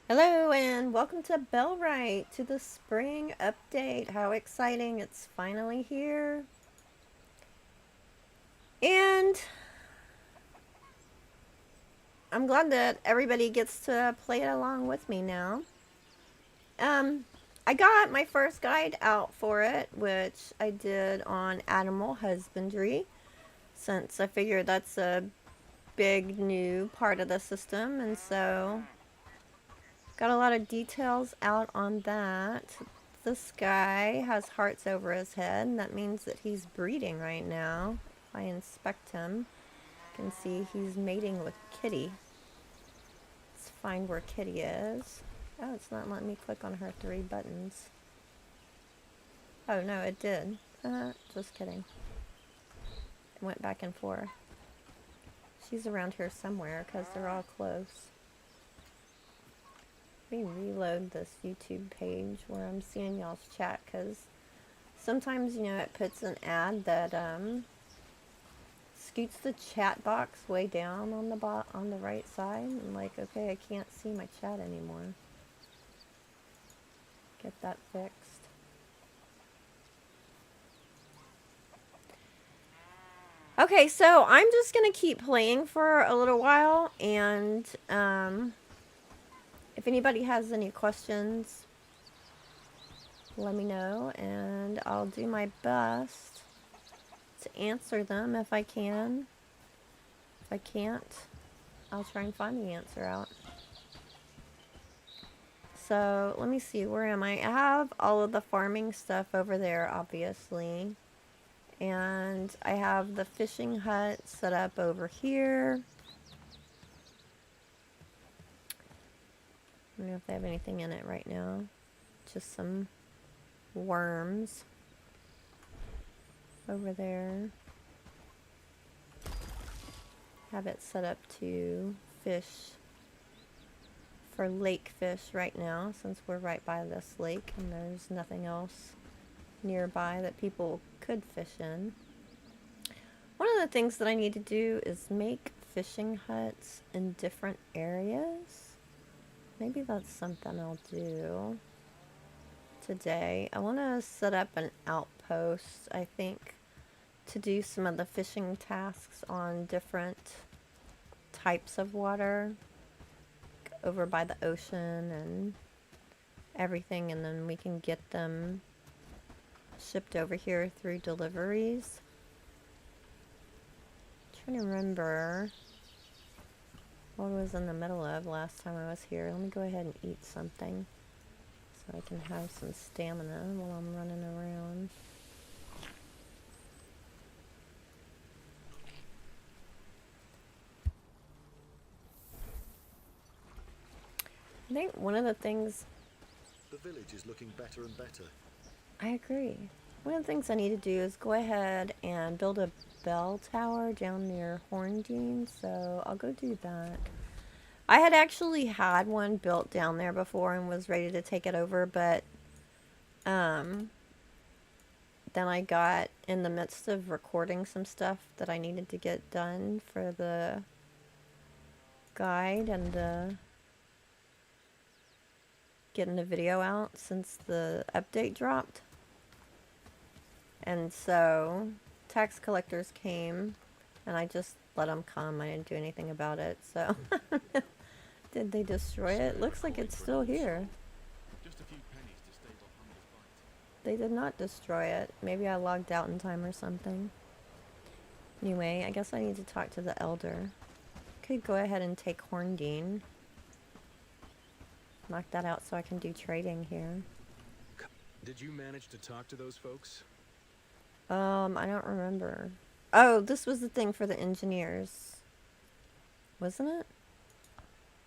Hello and welcome to Bellwright, to the spring update. How exciting, it's finally here. And I'm glad that everybody gets to play it along with me now. I got my first guide out for it, which I did on animal husbandry, since I figured that's a big new part of the system, and so got a lot of details out on that. This guy has hearts over his head, and that means that he's breeding right now. If I inspect him, I can see he's mating with Kitty. Let's find where Kitty is. Oh, it's not letting me click on her 3 buttons. Oh, no, it did. Just kidding. It went back and forth. She's around here somewhere, because they're all close. Let me reload this YouTube page where I'm seeing y'all's chat, because sometimes, you know, it puts an ad that scoots the chat box way down on the right side. I'm like, okay, I can't see my chat anymore. Get that fixed. Okay, so I'm just gonna keep playing for a little while, and if anybody has any questions, let me know, and I'll do my best to answer them if I can. If I can't, I'll try and find the answer out. So let me see, where am I? I have all of the farming stuff over there, obviously. And I have the fishing hut set up over here. I don't know if they have anything in it right now. Just some worms over there. Have it set up to fish for lake fish right now, since we're right by this lake and there's nothing else nearby that people could fish in. One of the things that I need to do is make fishing huts in different areas. Maybe that's something I'll do today. I want to set up an outpost, I think, to do some of the fishing tasks on different types of water over by the ocean and everything, and then we can get them shipped over here through deliveries. I'm trying to remember what I was in the middle of last time I was here. Let me go ahead and eat something so I can have some stamina while I'm running around. I think one of the things... The village is looking better and better. I agree. One of the things I need to do is go ahead and build a bell tower down near Horndean, so I'll go do that. I had actually had one built down there before and was ready to take it over, but then I got in the midst of recording some stuff that I needed to get done for the guide and getting the video out since the update dropped. And so tax collectors came and I just let them come. I didn't do anything about it, so... Did they destroy it? Looks like it's still here. Just a few pennies to stave off hunger's bite. They did not destroy it. Maybe I logged out in time or something. Anyway, I guess I need to talk to the elder. Could go ahead and take Horndean. Knock that out so I can do trading here. Did you manage to talk to those folks? I don't remember. Oh, this was the thing for the engineers. Wasn't it?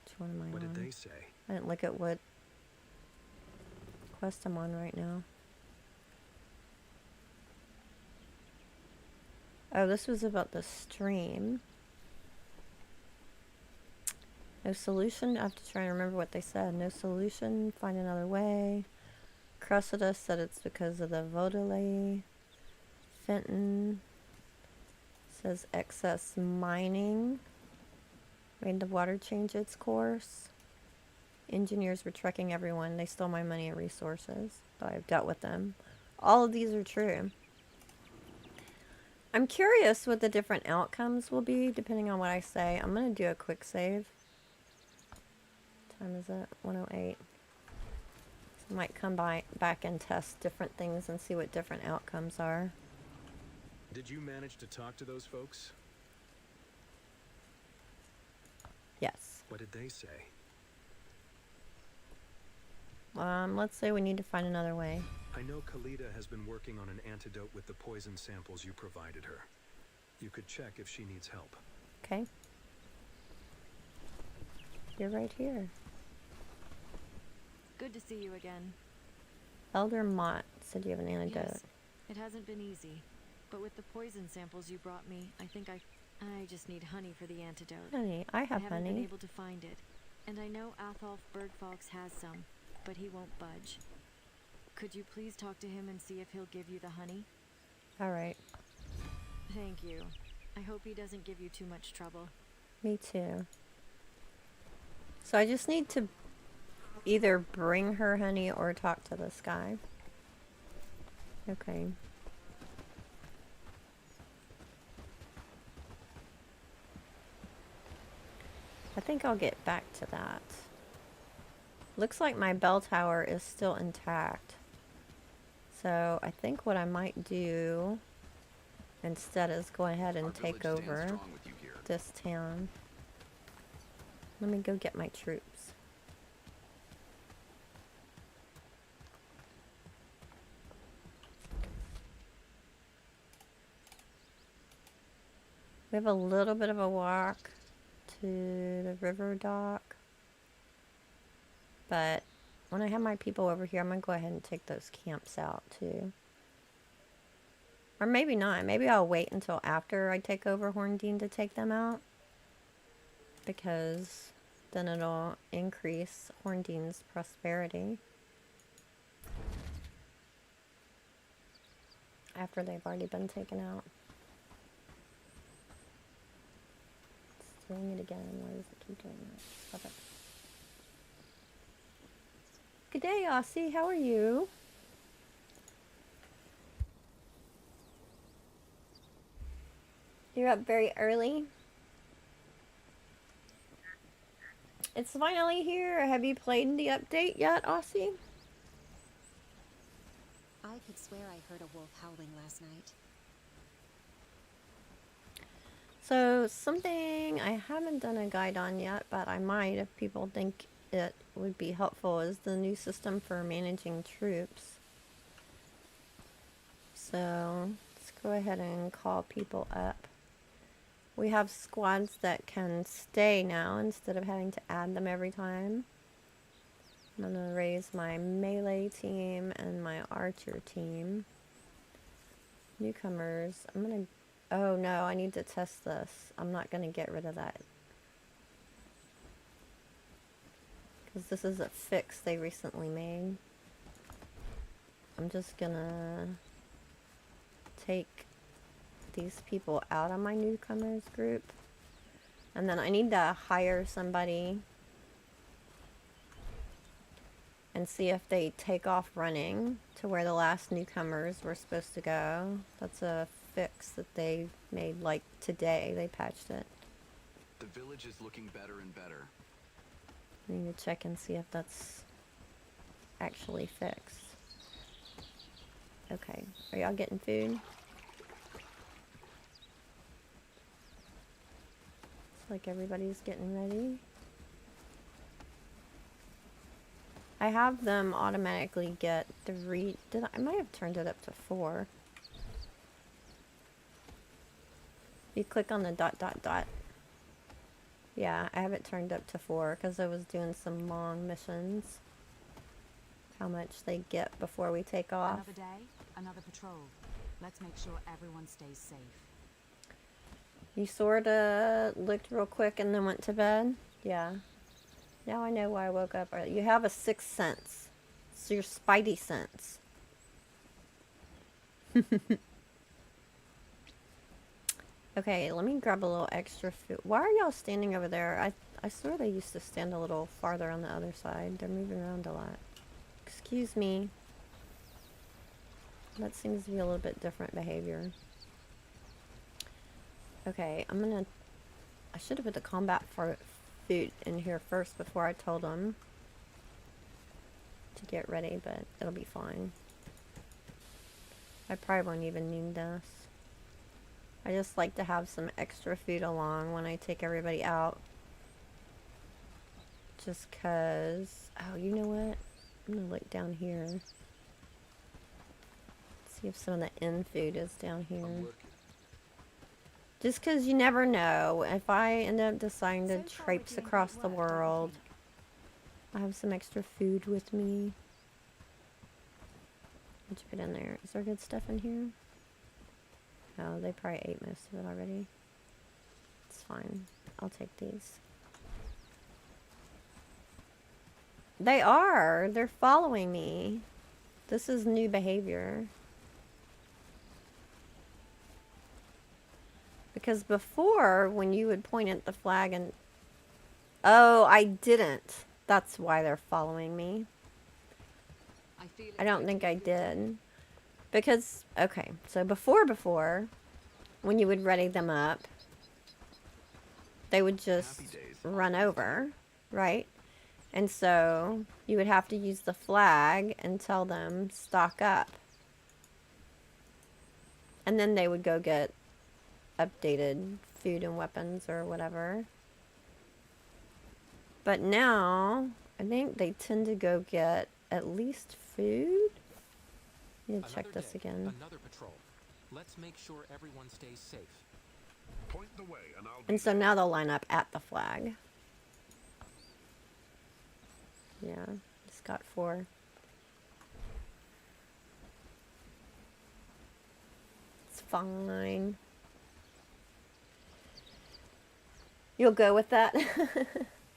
Which one am I on? What did they say? I didn't look at what quest I'm on right now. Oh, this was about the stream. No solution. I have to try and remember what they said. No solution. Find another way. Cressida said it's because of the Vodalay. Fenton says excess mining made the water change its course. Engineers were tricking everyone. They stole my money and resources, but I've dealt with them. All of these are true. I'm curious what the different outcomes will be depending on what I say. I'm going to do a quick save. What time is it? 1:08. So I might come back and test different things and see what different outcomes are. Did you manage to talk to those folks? Yes. What did they say? Let's say we need to find another way. I know Khalida has been working on an antidote with the poison samples you provided her. You could check if she needs help. Okay. You're right here. Good to see you again. Elder Mott said you have an antidote. Yes, it hasn't been easy, but with the poison samples you brought me, I think I just need honey for the antidote. Honey, I have I haven't honey. been able to find it, and I know Atholf Bergfox has some, but he won't budge. Could you please talk to him and see if he'll give you the honey? All right. Thank you. I hope he doesn't give you too much trouble. Me too. So I just need to either bring her honey or talk to this guy. Okay. I think I'll get back to that. Looks like my bell tower is still intact. So I think what I might do instead is go ahead and take over this town. Let me go get my troops. We have a little bit of a walk to the river dock. But when I have my people over here, I'm going to go ahead and take those camps out too. Or maybe not. Maybe I'll wait until after I take over Horndean to take them out. Because then it'll increase Horndean's prosperity. After they've already been taken out. It's doing it again. Why does it keep doing that? Stop it. Good day, Aussie. How are you? You're up very early. It's finally here. Have you played the update yet, Aussie? I could swear I heard a wolf howling last night. So, something I haven't done a guide on yet, but I might if people think it would be helpful, is the new system for managing troops. So, let's go ahead and call people up. We have squads that can stay now instead of having to add them every time. I'm going to raise my melee team and my archer team. Newcomers. I'm going to... Oh no, I need to test this. I'm not going to get rid of that. Because this is a fix they recently made. I'm just going to take these people out of my newcomers group. And then I need to hire somebody and see if they take off running to where the last newcomers were supposed to go. That's a fix that they made like today. They patched it. The village is looking better and better. I need to check and see if that's actually fixed. Okay, are y'all getting food? Looks like everybody's getting ready. I have them automatically get 3. I might have turned it up to 4. You click on the ... Yeah, I have it turned up to 4 because I was doing some long missions. How much they get before we take off. Another day, another patrol. Let's make sure everyone stays safe. You sorta looked real quick and then went to bed? Yeah. Now I know why I woke up early. You have a 6th sense. It's your spidey sense. Okay, let me grab a little extra food. Why are y'all standing over there? I swear they used to stand a little farther on the other side. They're moving around a lot. Excuse me. That seems to be a little bit different behavior. Okay, I should have put the combat for food in here first before I told them to get ready, but it'll be fine. I probably won't even need this. I just like to have some extra food along when I take everybody out. Just cause, oh, you know what? I'm gonna look down here. See if some of the inn food is down here. Just cause you never know. If I end up deciding to traipse across the world, I have some extra food with me. What'd you put in there? Is there good stuff in here? Oh, they probably ate most of it already. It's fine. I'll take these. They are! They're following me. This is new behavior. Because before, when you would point at the flag and... Oh, I didn't. That's why they're following me. I don't think I did. Because, okay, so before, when you would ready them up, they would just run over, right? And so, you would have to use the flag and tell them, stock up. And then they would go get updated food and weapons or whatever. But now, I think they tend to go get at least food. I need to check this again. Another patrol. Let's make sure everyone stays safe. Point the way and I'll And so now they'll line up at the flag. Yeah, just got 4. It's fine. You'll go with that?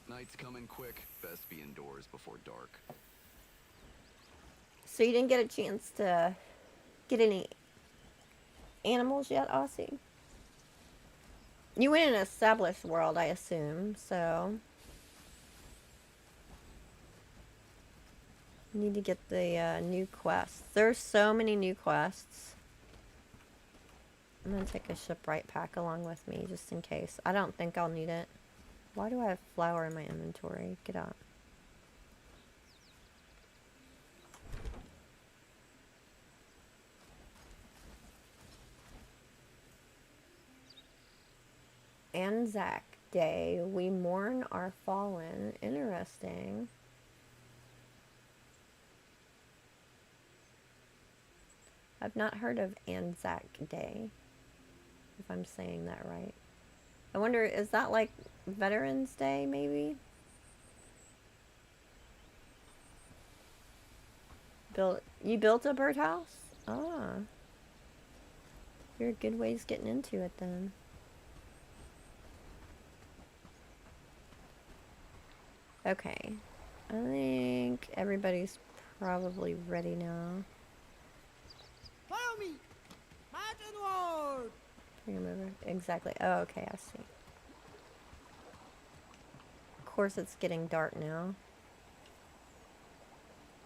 Night's coming quick. Best be indoors before dark. So you didn't get a chance to get any animals yet, Aussie? You went in an established world, I assume, so... You need to get the new quests. There's so many new quests. I'm gonna take a shipwright pack along with me, just in case. I don't think I'll need it. Why do I have flour in my inventory? Get out. Anzac Day. We mourn our fallen. Interesting. I've not heard of Anzac Day, if I'm saying that right. I wonder, is that like Veterans Day, maybe? You built a birdhouse? Ah. You're a good ways getting into it then. Okay. I think everybody's probably ready now. Follow me! March onward! Bring him over. Exactly. Oh, okay, I see. Of course it's getting dark now.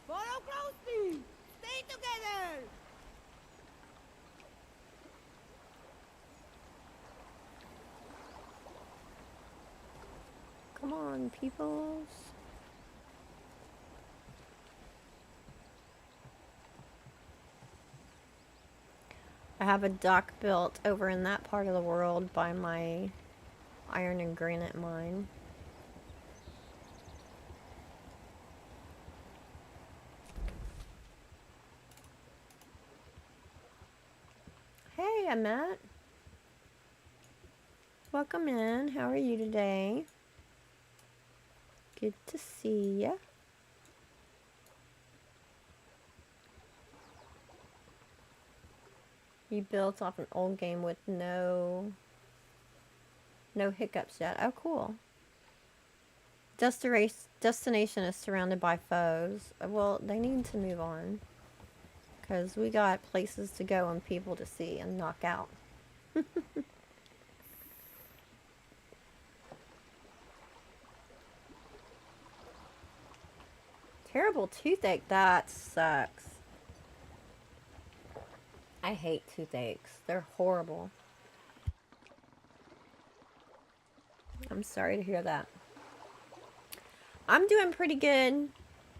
Follow closely! Stay together! Come on, peoples. I have a dock built over in that part of the world by my iron and granite mine. Hey, Annette. Welcome in. How are you today? Good to see ya. You built off an old game with no hiccups yet. Oh, cool. Destination is surrounded by foes. Well, they need to move on. Because we got places to go and people to see and knock out. terrible toothache. That sucks. I hate toothaches. They're horrible. I'm sorry to hear that. I'm doing pretty good.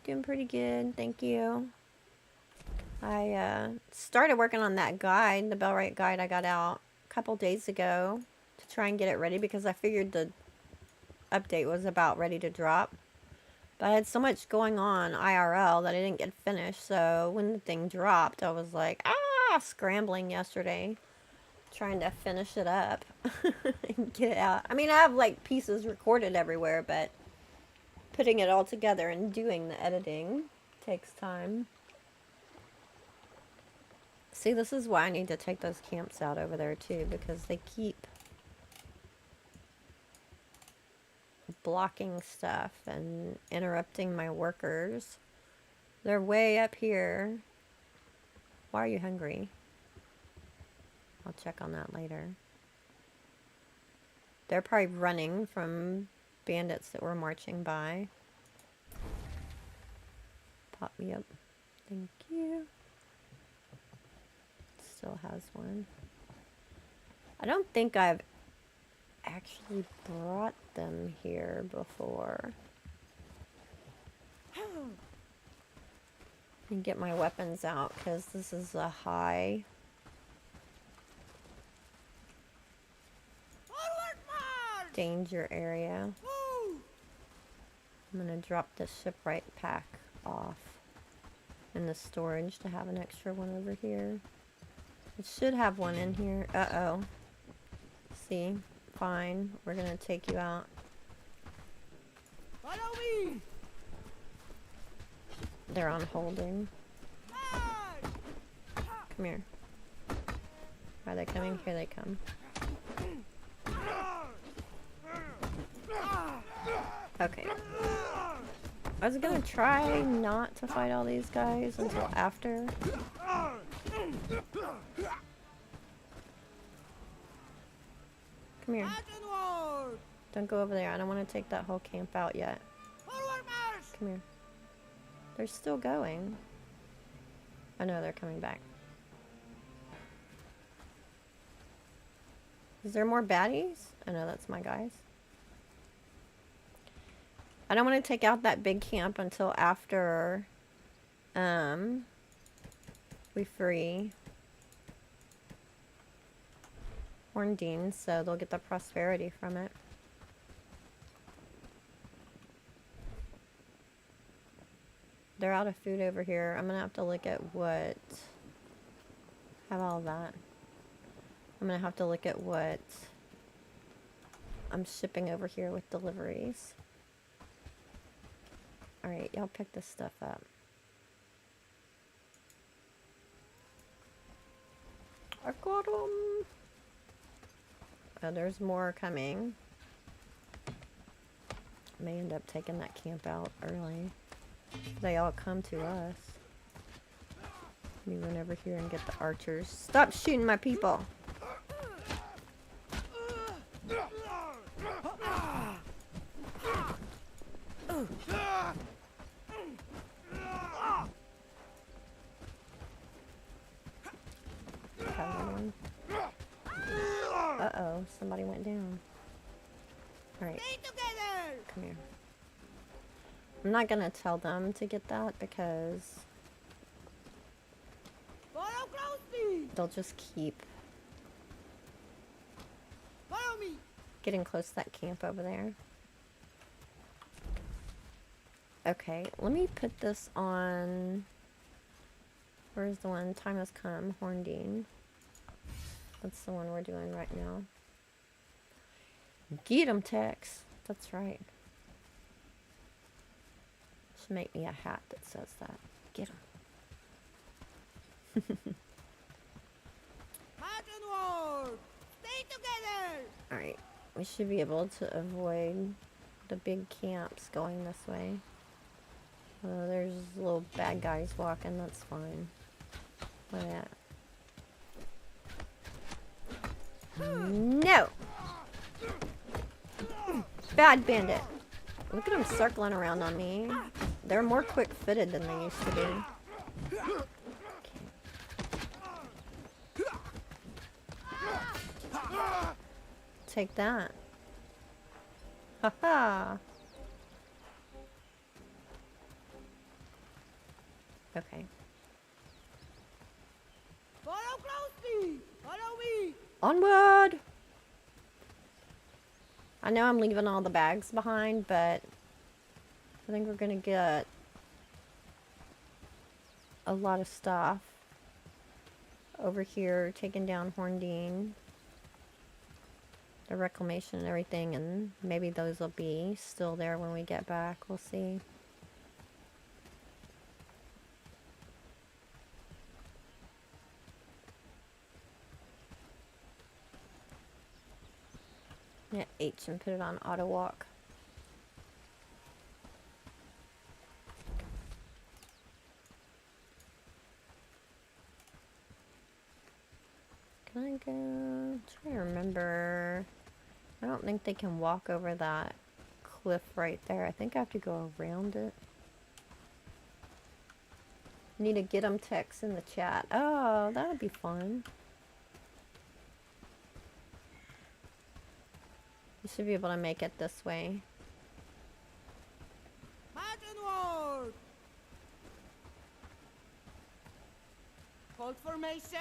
Doing pretty good. Thank you. I started working on that guide, the Bellwright guide I got out a couple days ago to try and get it ready because I figured the update was about ready to drop. But I had so much going on IRL that I didn't get finished. So when the thing dropped, I was like, scrambling yesterday, trying to finish it up and get it out. I mean, I have like pieces recorded everywhere, but putting it all together and doing the editing takes time. See, this is why I need to take those camps out over there too, because they keep blocking stuff and interrupting my workers. They're way up here. Why are you hungry? I'll check on that later. They're probably running from bandits that were marching by. Pop me up. Thank you. Still has one. I don't think I've actually brought them here before. And get my weapons out because this is a high. Danger area. I'm gonna drop the shipwright pack off in the storage to have an extra one over here. It should have one in here. Uh-oh. See? Fine. We're gonna take you out. Follow me. They're on holding. Come here. Are they coming? Here they come. Okay. I was gonna try not to fight all these guys until after. Come here. Don't go over there. I don't want to take that whole camp out yet. Come here. They're still going. Oh no, they're coming back. Is there more baddies? Oh no, that's my guys. I don't want to take out that big camp until after we free Horndean, so they'll get the prosperity from it. They're out of food over here. I'm gonna have to look at what. Have all that. I'm gonna have to look at what I'm shipping over here with deliveries. Alright, y'all pick this stuff up. I got 'em! Oh, there's more coming. May end up taking that camp out early. They all come to us. Let me run over here and get the archers. Stop shooting my people! Uh-oh, somebody went down. Alright. Come here. I'm not gonna tell them to get that because they'll just keep getting close to that camp over there. Okay, let me put this on. Where's the one? Time has come. Horndean. That's the one we're doing right now. Get 'em, Tex. That's right. Should make me a hat that says that. Get 'em. Stay together. Alright. We should be able to avoid the big camps going this way. There's little bad guys walking. That's fine. Look at that. No! Bad bandit. Look at him circling around on me. they're more quick-footed than they used to be. Take that. Haha. Okay. Follow closely. Follow me. Onward! I know I'm leaving all the bags behind, but I think we're gonna get a lot of stuff over here, taking down Horndean, the reclamation and everything, and maybe those will be still there when we get back. We'll see. Yeah, H and put it on auto walk. Can I go? I'm trying to remember. I don't think they can walk over that cliff right there. I think I have to go around it. Need to get them text in the chat. Oh, that would be fun. You should be able to make it this way. March onward. Hold formation.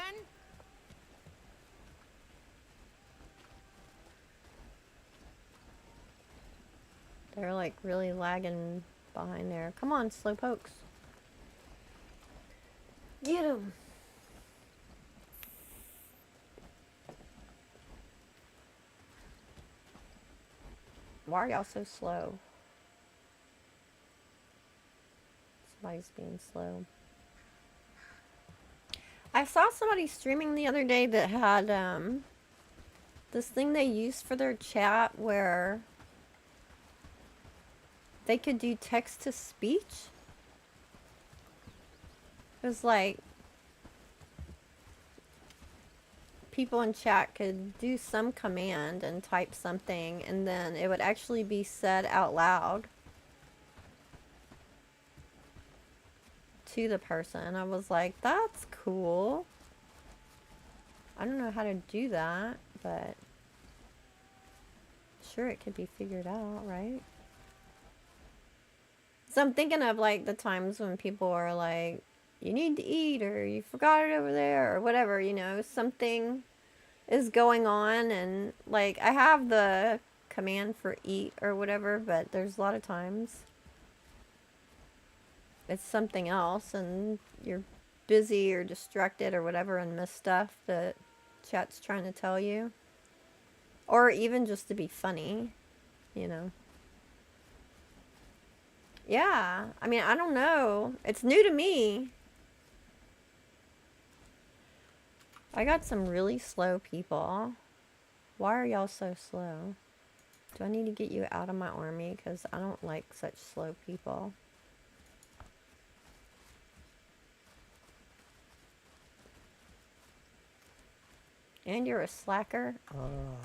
They're like really lagging behind there. Come on, slowpokes. Get 'em. Why are y'all so slow? Somebody's being slow. I saw somebody streaming the other day that had this thing they used for their chat where they could do text to speech. It was like people in chat could do some command and type something, and then it would actually be said out loud to the person. I was like, that's cool. I don't know how to do that, but sure, it could be figured out, right? So I'm thinking of like the times when people are like, you need to eat, or you forgot it over there, or whatever, you know, something is going on, and like I have the command for eat or whatever, but there's a lot of times it's something else and you're busy or distracted or whatever and miss stuff that chat's trying to tell you, or even just to be funny, you know. Yeah, I mean, I don't know, it's new to me. I got some really slow people. Why are y'all so slow? Do I need to get you out of my army? Because I don't like such slow people. And you're a slacker? Oh.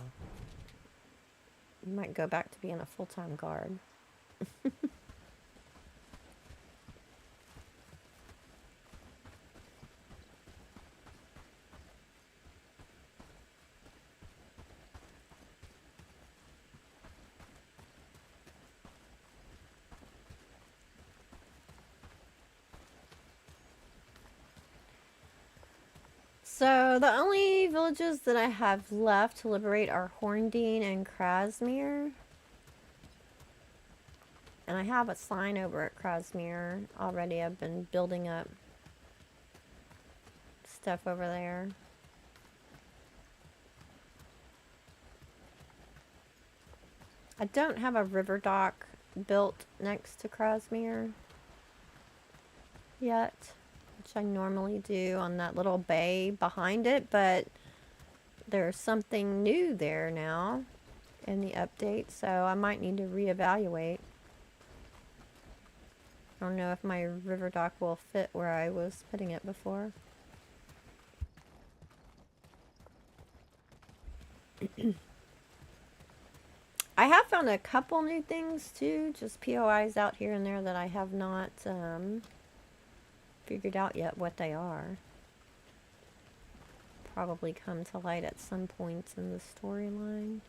You might go back to being a full-time guard. So the only villages that I have left to liberate are Horndean and Krasmere. And I have a sign over at Krasmere already. I've been building up stuff over there. I don't have a river dock built next to Krasmere yet, which I normally do on that little bay behind it, but there's something new there now in the update, so I might need to reevaluate. I don't know if my river dock will fit where I was putting it before. I have found found a couple new things too, just POIs out here and there that I have not figured out yet what they are. Probably come to light at some point in the storyline.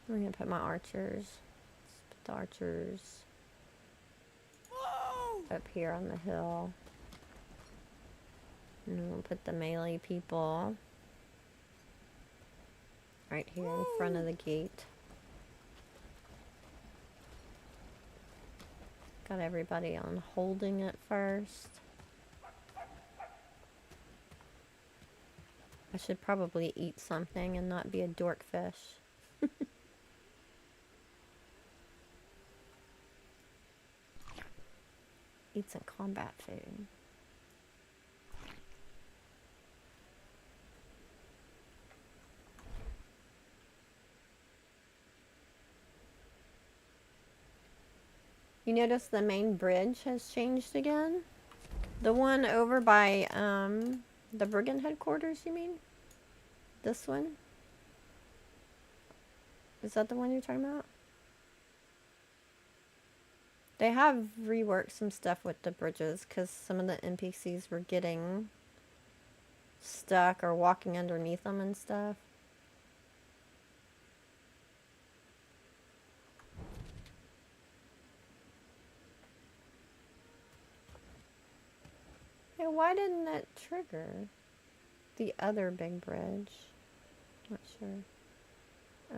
I'm gonna put my archers. Let's put the archers up here on the hill. And then we'll put the melee people right here in front of the gate. Got everybody on holding it first. I should probably eat something and not be a dorkfish. Eat some combat food. You notice the main bridge has changed again? The one over by the brigand headquarters, you mean? This one? Is that the one you're talking about? They have reworked some stuff with the bridges because some of the NPCs were getting stuck or walking underneath them and stuff. Hey, why didn't it trigger the other big bridge? Not sure. I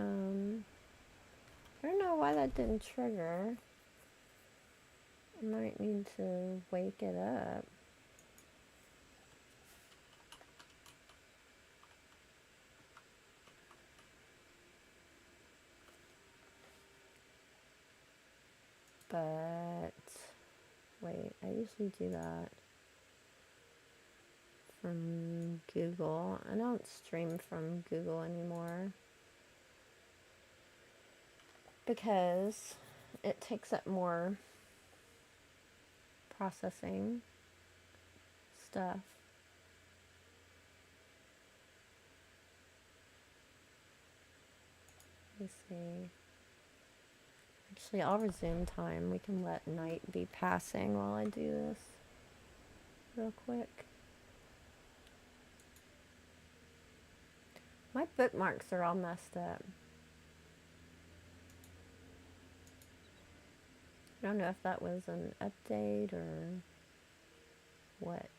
don't know why that didn't trigger. I might need to wake it up. But wait, I usually do that from Google. I don't stream from Google anymore because it takes up more processing stuff. Let me see. Actually, I'll resume time. We can let night be passing while I do this real quick. My bookmarks are all messed up. I don't know if that was an update or what.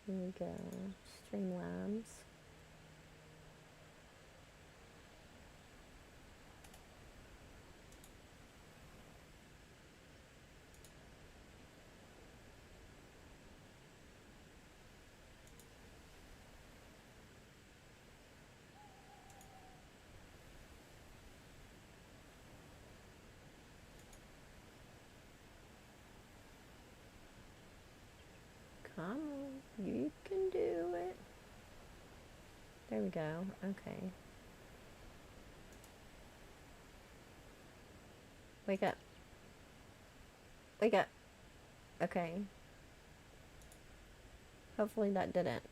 Here we go. Streamlabs. Come on, you can do it. There we go. Okay. Wake up. Wake up. Okay. Hopefully that didn't.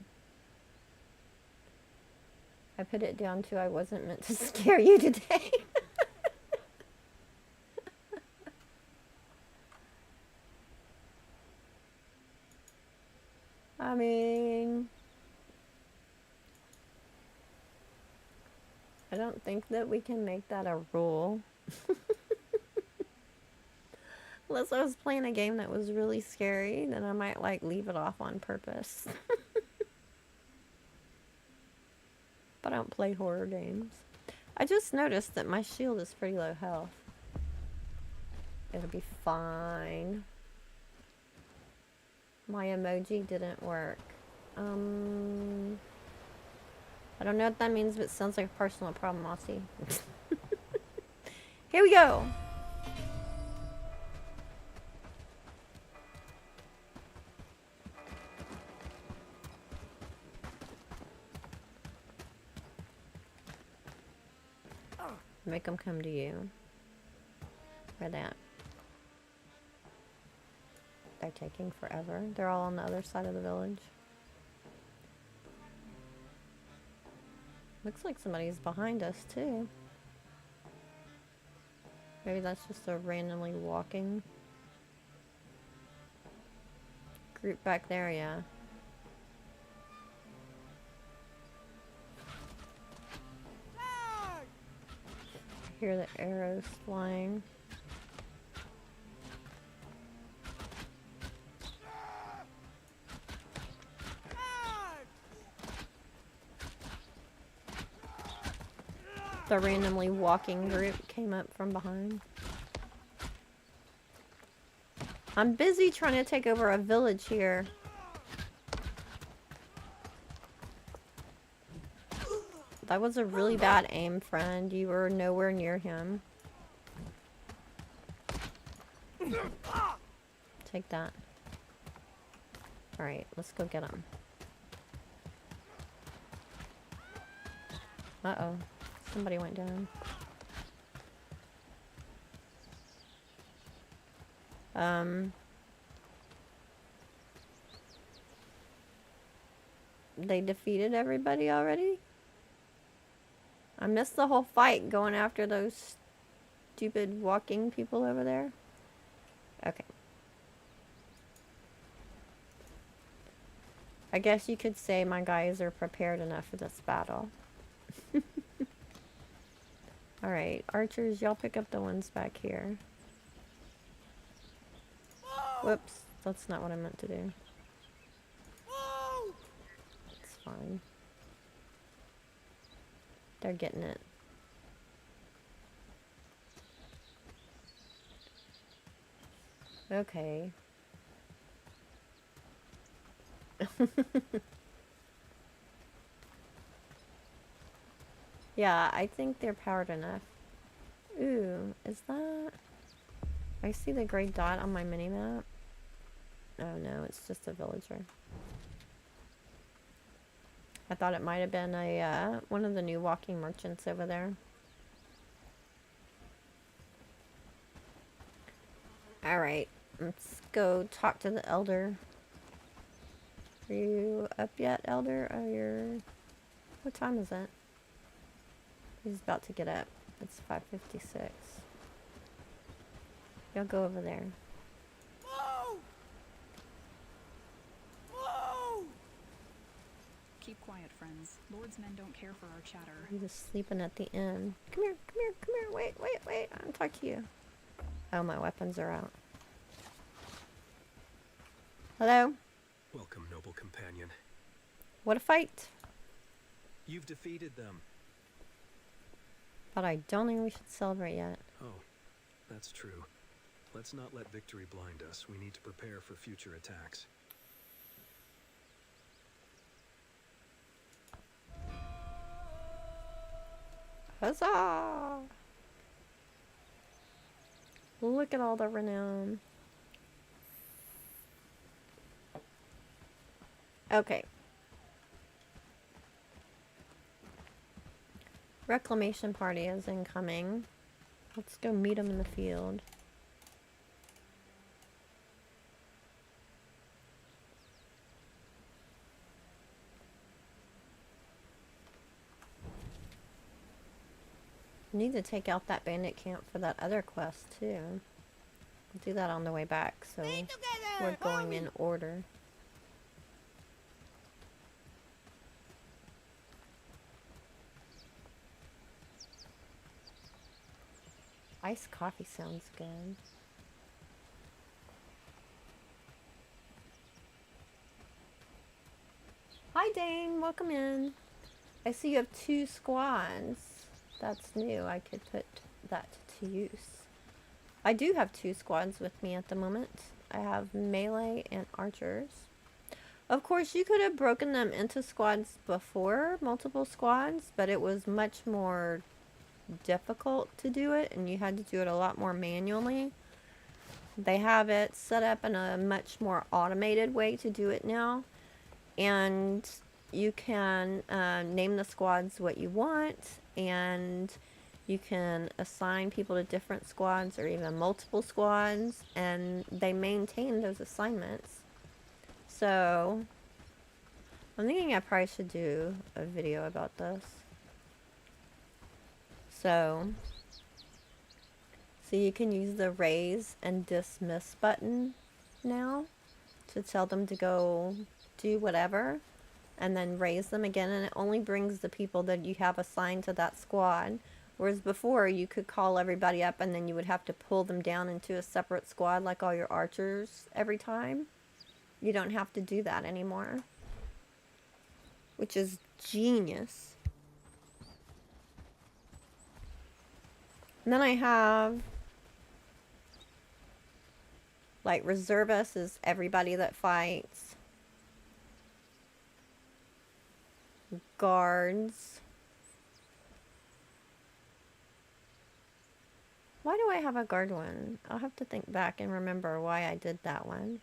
I put it down to I wasn't meant to scare you today. I mean, I don't think that we can make that a rule. Unless I was playing a game that was really scary, then I might like leave it off on purpose. But I don't play horror games. I just noticed that my shield is pretty low health. It'll be fine. My emoji didn't work. I don't know what that means, but it sounds like a personal problem, Aussie. Here we go. Make them come to you. Where they at? They're taking forever. They're all on the other side of the village. Looks like somebody's behind us too. Maybe that's just a randomly walking group back there, yeah. I hear the arrows flying. The randomly walking group came up from behind. I'm busy trying to take over a village here. That was a really bad aim, friend. You were nowhere near him. Take that. Alright, let's go get him. Uh-oh. Somebody went down. They defeated everybody already? I missed the whole fight going after those stupid walking people over there. Okay. I guess you could say my guys are prepared enough for this battle. Alright, archers, y'all pick up the ones back here. Whoops, that's not what I meant to do. It's fine. They're getting it. Okay. Yeah, I think they're powered enough. Ooh, is that... I see the gray dot on my mini-map. Oh no, it's just a villager. I thought it might have been a one of the new walking merchants over there. Alright, let's go talk to the elder. Are you up yet, elder? Oh, you're... What time is it? He's about to get up. It's 5:56. Y'all go over there. Keep quiet, friends. Lord's men don't care for our chatter. He's just sleeping at the inn. Come here, come here, come here. Wait, wait, wait. I want to talk to you. Oh, my weapons are out. Hello? Welcome, noble companion. What a fight. You've defeated them. But I don't think we should celebrate yet. Oh, that's true. Let's not let victory blind us. We need to prepare for future attacks. Huzzah! Look at all the renown. Okay. Reclamation party is incoming. Let's go meet them in the field. Need to take out that bandit camp for that other quest too. We'll do that on the way back, so we're going in order. Iced coffee sounds good. Hi Dane, welcome in. I see you have 2 squads. That's new. I could put that to use. I do have 2 squads with me at the moment. I have melee and archers. Of course, you could have broken them into squads before, multiple squads, but it was much more difficult to do it, and you had to do it a lot more manually. They have it set up in a much more automated way to do it now, and you can name the squads what you want, and you can assign people to different squads or even multiple squads, and they maintain those assignments. So I'm thinking I probably should do a video about this. So So you can use the raise and dismiss button now to tell them to go do whatever, and then raise them again, and it only brings the people that you have assigned to that squad. Whereas before, you could call everybody up and then you would have to pull them down into a separate squad like all your archers every time. You don't have to do that anymore, which is genius. And then I have, like, reservists is everybody that fights. Guards. Why do I have a guard one? I'll have to think back and remember why I did that one.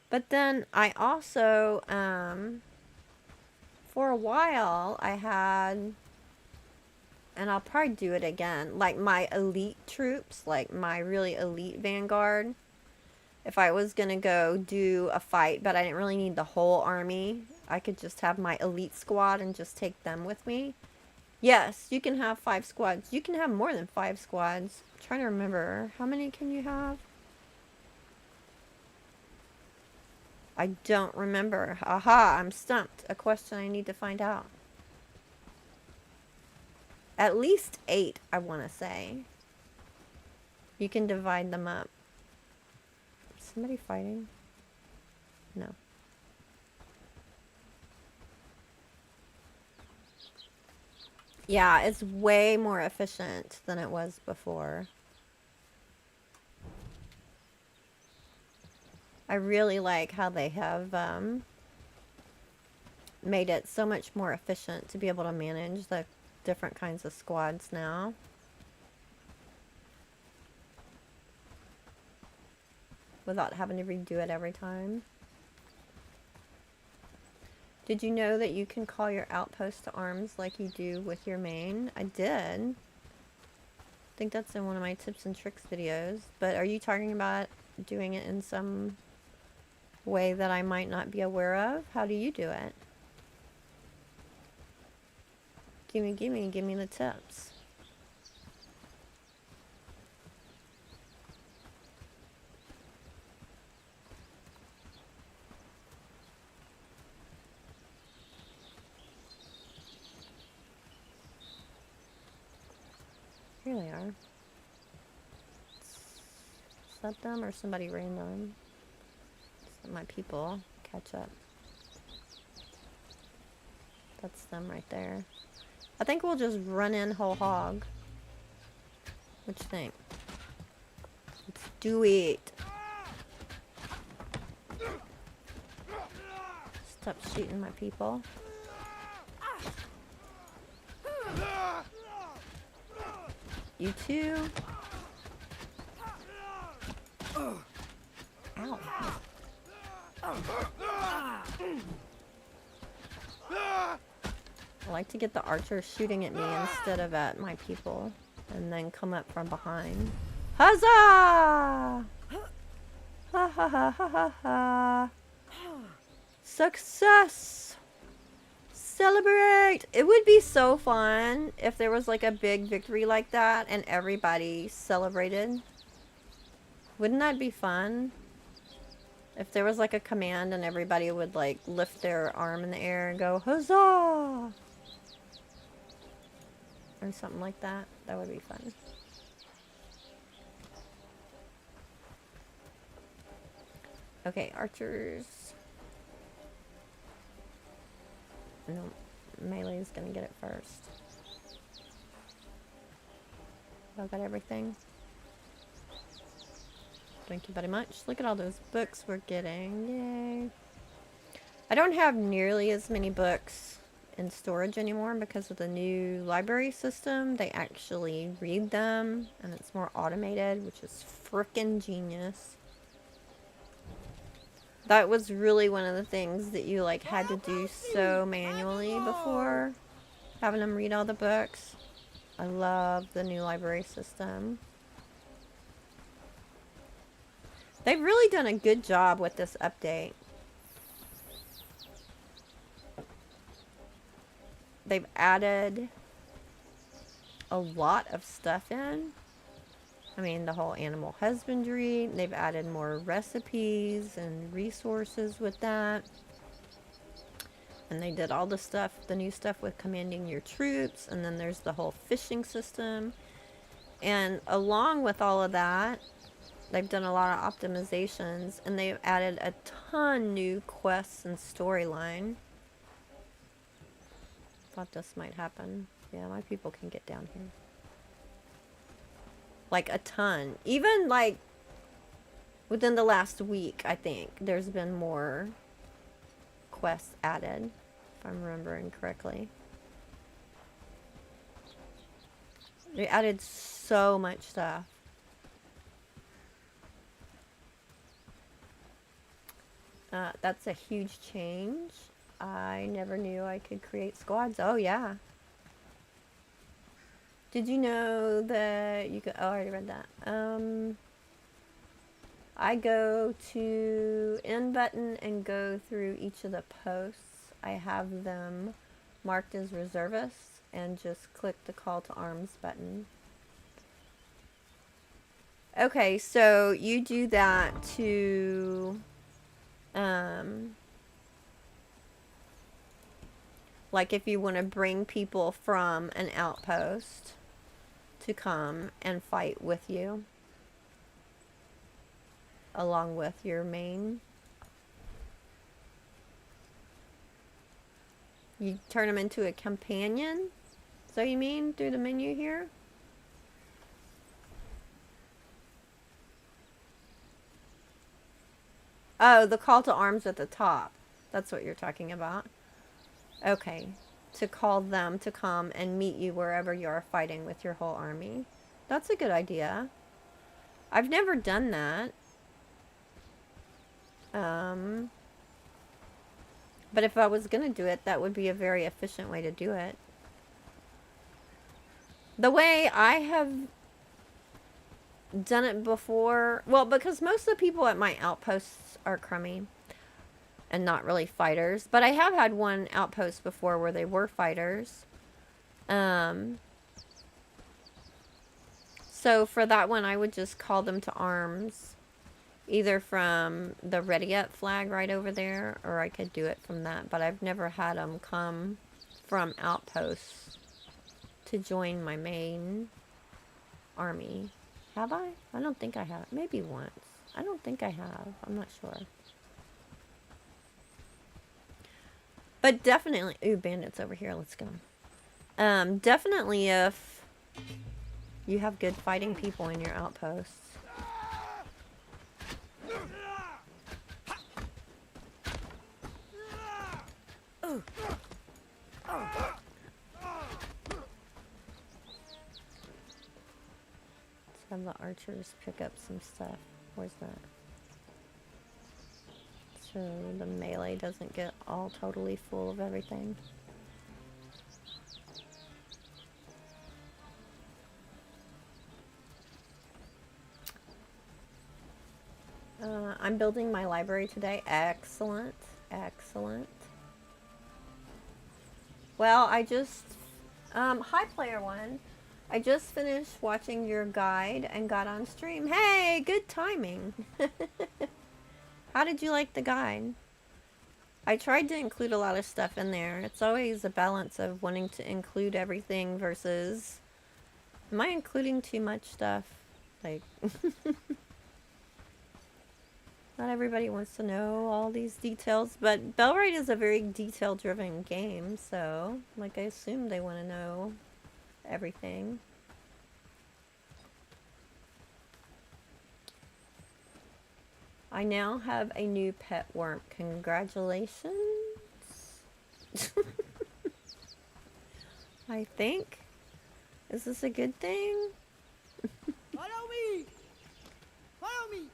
But then I also, for a while, I had, and I'll probably do it again, like my elite troops, like my really elite vanguard. If I was going to go do a fight, but I didn't really need the whole army, I could just have my elite squad and just take them with me. Yes, you can have 5 squads. You can have more than 5 squads. I'm trying to remember. How many can you have? I don't remember. Aha, I'm stumped. A question I need to find out. At least 8, I want to say. You can divide them up. Is somebody fighting? No. Yeah, it's way more efficient than it was before. I really like how they have made it so much more efficient to be able to manage the different kinds of squads now. Without having to redo it every time. Did you know that you can call your outpost to arms like you do with your main? I did. I think that's in one of my tips and tricks videos. But are you talking about doing it in some way that I might not be aware of? How do you do it? Give me the tips. Here they are. Is that them or somebody random? It's my people. Catch up. That's them right there. I think we'll just run in whole hog. What you think? Let's do it. Stop shooting my people. You too. Ow. I like to get the archer shooting at me instead of at my people, and then come up from behind. Huzzah! Ha ha ha ha ha ha. Success! Celebrate! It would be so fun if there was like a big victory like that and everybody celebrated. Wouldn't that be fun? If there was like a command and everybody would like lift their arm in the air and go, huzzah! Or something like that. That would be fun. Okay, archers. No, melee's gonna get it first. Y'all got everything? Thank you very much. Look at all those books we're getting. Yay. I don't have nearly as many books in storage anymore because of the new library system. They actually read them and it's more automated, which is frickin' genius. That was really one of the things that you like had to do so manually before, having them read all the books. I love the new library system. They've really done a good job with this update. They've added a lot of stuff in. I mean, the whole animal husbandry. They've added more recipes and resources with that. And they did all the stuff, the new stuff with commanding your troops. And then there's the whole fishing system. And along with all of that, they've done a lot of optimizations. And they've added a ton new quests and storyline. Thought this might happen. Yeah, my people can get down here. Like a ton. Even like within the last week, I think there's been more quests added, if I'm remembering correctly. They added so much stuff. That's a huge change. I never knew I could create squads. Oh yeah. Did you know that you could... Oh, I already read that. I go to end button and go through each of the posts. I have them marked as reservists and just click the call to arms button. Okay, so you do that to... like if you want to bring people from an outpost to come and fight with you along with your main. You turn them into a companion? So you mean through the menu here? Oh, the call to arms at the top. That's what you're talking about. Okay. To call them to come and meet you wherever you are fighting with your whole army. That's a good idea. I've never done that. But if I was going to do it, that would be a very efficient way to do it. The way I have done it before... Well, because most of the people at my outposts are crummy. And not really fighters. But I have had one outpost before where they were fighters. So for that one, I would just call them to arms. Either from the Ready Up flag right over there. Or I could do it from that. But I've never had them come from outposts to join my main army. Have I? I don't think I have. Maybe once. I don't think I have. I'm not sure. But definitely... Ooh, bandits over here. Let's go. Definitely if you have good fighting people in your outposts. Let's have the archers pick up some stuff. Where's that? So the melee doesn't get all totally full of everything. I'm building my library today. Excellent. Excellent. Well, I just... hi, Player One. I just finished watching your guide and got on stream. Hey, good timing. How did you like the guide? I tried to include a lot of stuff in there. It's always a balance of wanting to include everything versus... Am I including too much stuff? Like... Not everybody wants to know all these details, but Bellwright is a very detail-driven game, so... Like, I assume they want to know everything. I now have a new pet worm. Congratulations. I think. Is this a good thing? Follow me! Follow me!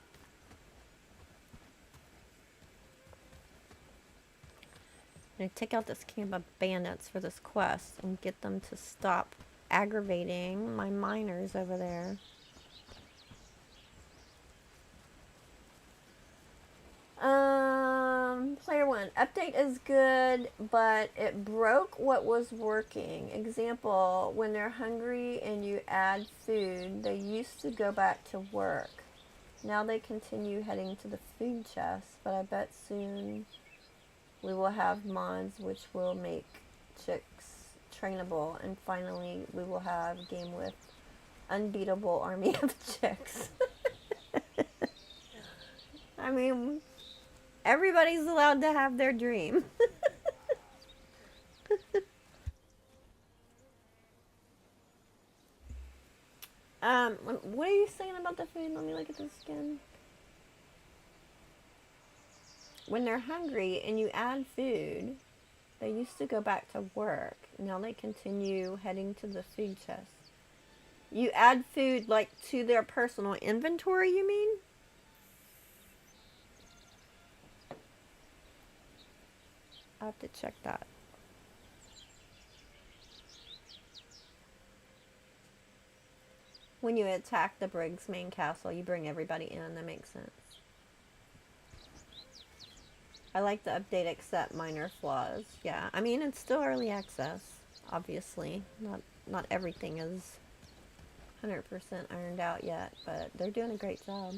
I'm gonna take out this camp of bandits for this quest and get them to stop aggravating my miners over there. Player 1, update is good, but it broke what was working. Example, when they're hungry and you add food, they used to go back to work. Now they continue heading to the food chest, but I bet soon we will have mods which will make chicks trainable, and finally we will have a game with unbeatable army of chicks. I mean, everybody's allowed to have their dream. What are you saying about the food? Let me look at this again. When they're hungry and you add food, they used to go back to work. Now they continue heading to the food chest. You add food like to their personal inventory, you mean? I'll have to check that. When you attack the Briggs main castle, you bring everybody in. That makes sense. I like the update except minor flaws. Yeah, I mean, it's still early access, obviously. Not everything is 100% ironed out yet, but they're doing a great job.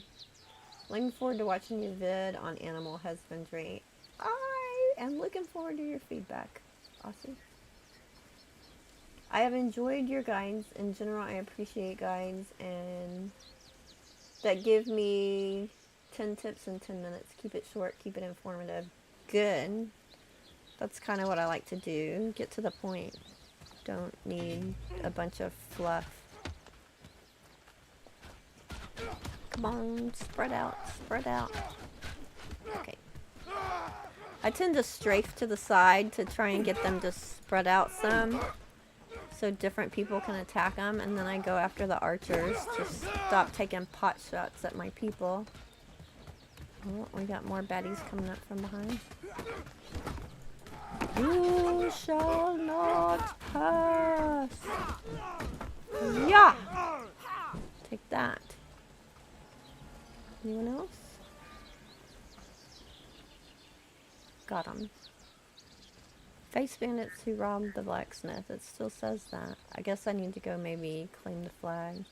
Looking forward to watching your vid on animal husbandry. I am looking forward to your feedback. Awesome. I have enjoyed your guides. In general, I appreciate guides and that give me 10 tips in 10 minutes. Keep it short, keep it informative. Good. That's kind of what I like to do. Get to the point. Don't need a bunch of fluff. Come on, spread out, spread out. Okay. I tend to strafe to the side to try and get them to spread out some, so different people can attack them, and then I go after the archers to stop taking pot shots at my people. Oh, we got more baddies coming up from behind. You shall not pass. Yeah. Take that. Anyone else? Got him. Face bandits who robbed the blacksmith. It still says that. I guess I need to go maybe claim the flag.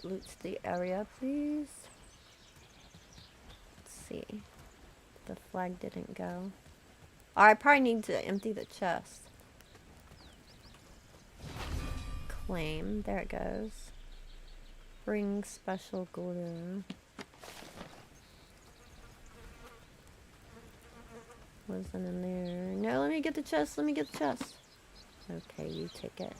Loot the area, please. Let's see. The flag didn't go. Oh, I probably need to empty the chest. Claim. There it goes. Bring special glue. Wasn't in there. No, let me get the chest. Let me get the chest. Okay, you take it.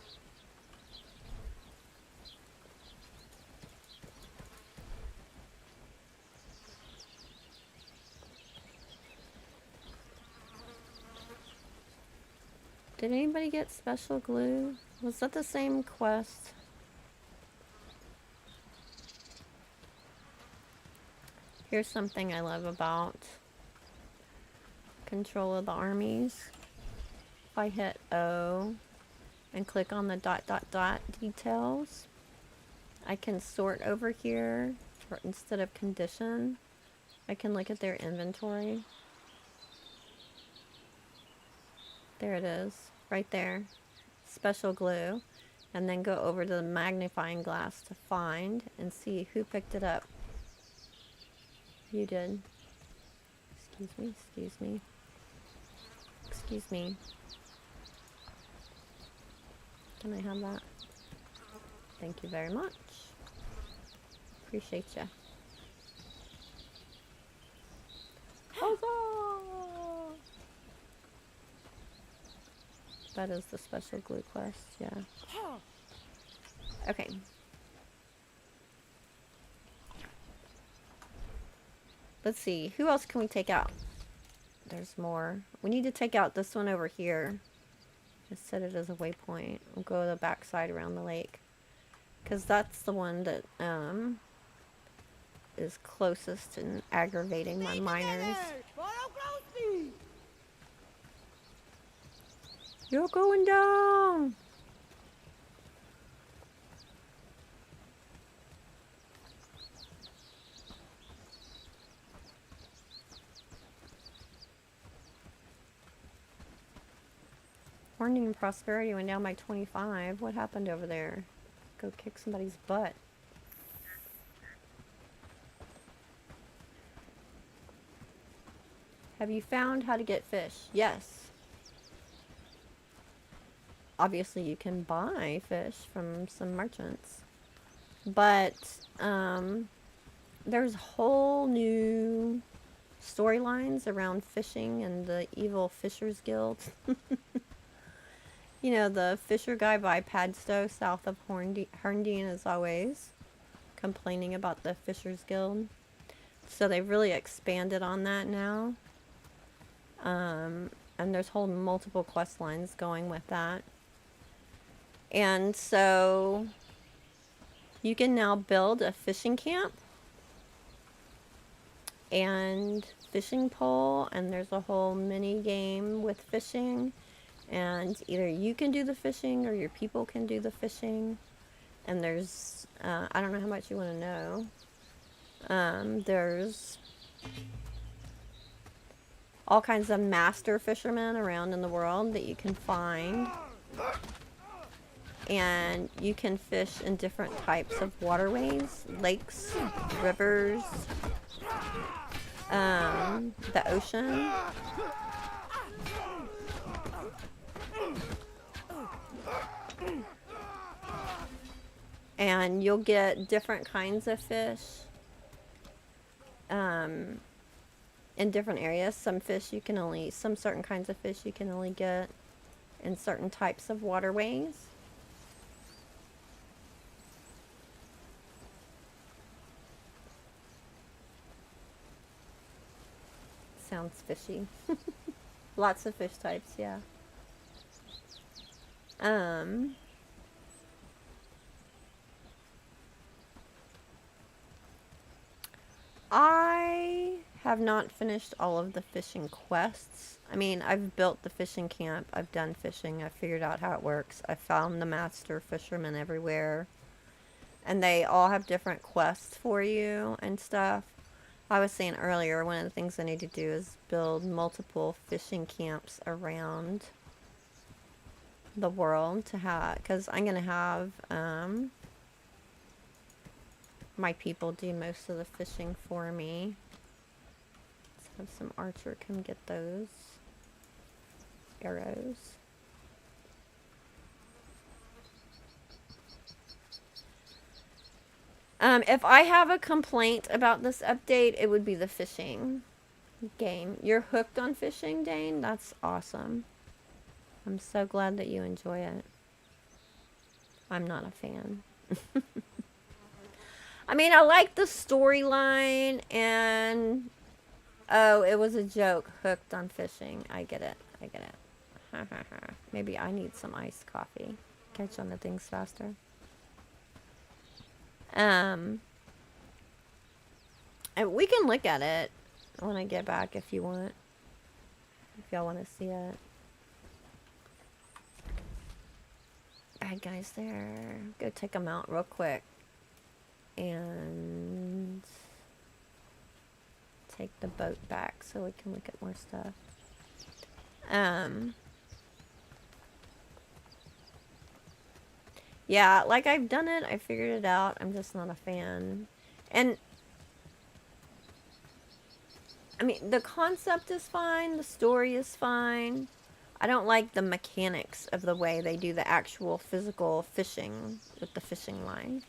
Did anybody get special glue? Was that the same quest? Here's something I love about control of the armies. If I hit O and click on the ... details, I can sort over here instead of condition. I can look at their inventory. There it is, right there. Special glue. And then go over to the magnifying glass to find and see who picked it up. You did. Excuse me, excuse me. Excuse me. Can I have that? Thank you very much. Appreciate ya. Huzzah! That is the special glue quest, yeah. Okay. Let's see, who else can we take out? There's more. We need to take out this one over here. Just set it as a waypoint. We'll go the back side around the lake. Because that's the one that is closest in aggravating my miners. You're going down! Horndean prosperity went down by 25. What happened over there? Go kick somebody's butt. Have you found how to get fish? Yes. Obviously you can buy fish from some merchants. But there's whole new storylines around fishing and the evil Fishers Guild. You know, the fisher guy by Padstow south of Horndean is always complaining about the Fishers Guild. So they've really expanded on that now. And there's whole multiple quest lines going with that. And so you can now build a fishing camp and fishing pole, and there's a whole mini game with fishing, and either you can do the fishing or your people can do the fishing. And there's I don't know how much you want to know. There's all kinds of master fishermen around in the world that you can find, and you can fish in different types of waterways, lakes, rivers, the ocean. And you'll get different kinds of fish in different areas. Some certain kinds of fish you can only get in certain types of waterways. Sounds fishy. Lots of fish types, yeah. I have not finished all of the fishing quests. I mean, I've built the fishing camp. I've done fishing. I've figured out how it works. I found the master fishermen everywhere. And they all have different quests for you and stuff. I was saying earlier, one of the things I need to do is build multiple fishing camps around the world to have, because I'm going to have my people do most of the fishing for me. Let's have some archer come get those arrows. If I have a complaint about this update, it would be the fishing game. You're hooked on fishing, Dane? That's awesome. I'm so glad that you enjoy it. I'm not a fan. I mean, I like the storyline, and oh, it was a joke. Hooked on fishing. I get it. I get it. Ha ha ha. Maybe I need some iced coffee. Catch on to things faster. And we can look at it when I get back if you want. If y'all want to see it. Bad guys there. Go take them out real quick. And take the boat back so we can look at more stuff. Yeah, like I've done it, I figured it out, I'm just not a fan. And I mean, the concept is fine, the story is fine. I don't like the mechanics of the way they do the actual physical fishing with the fishing line.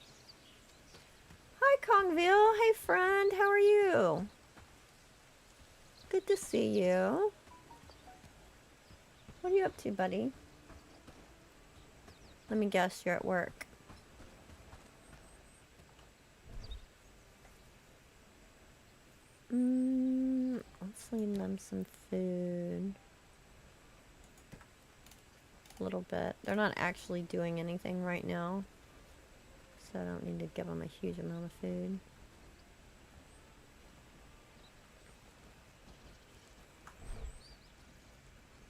Hi, Kongville. Hey, friend. How are you? Good to see you. What are you up to, buddy? Let me guess, you're at work. Let's leave them some food. A little bit. They're not actually doing anything right now, so I don't need to give them a huge amount of food.